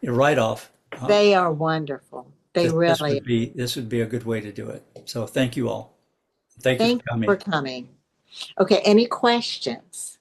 write-off, They are wonderful. They really. this would be a good way to do it. So thank you all. Thank you for Thank you for coming. coming. Okay, any questions?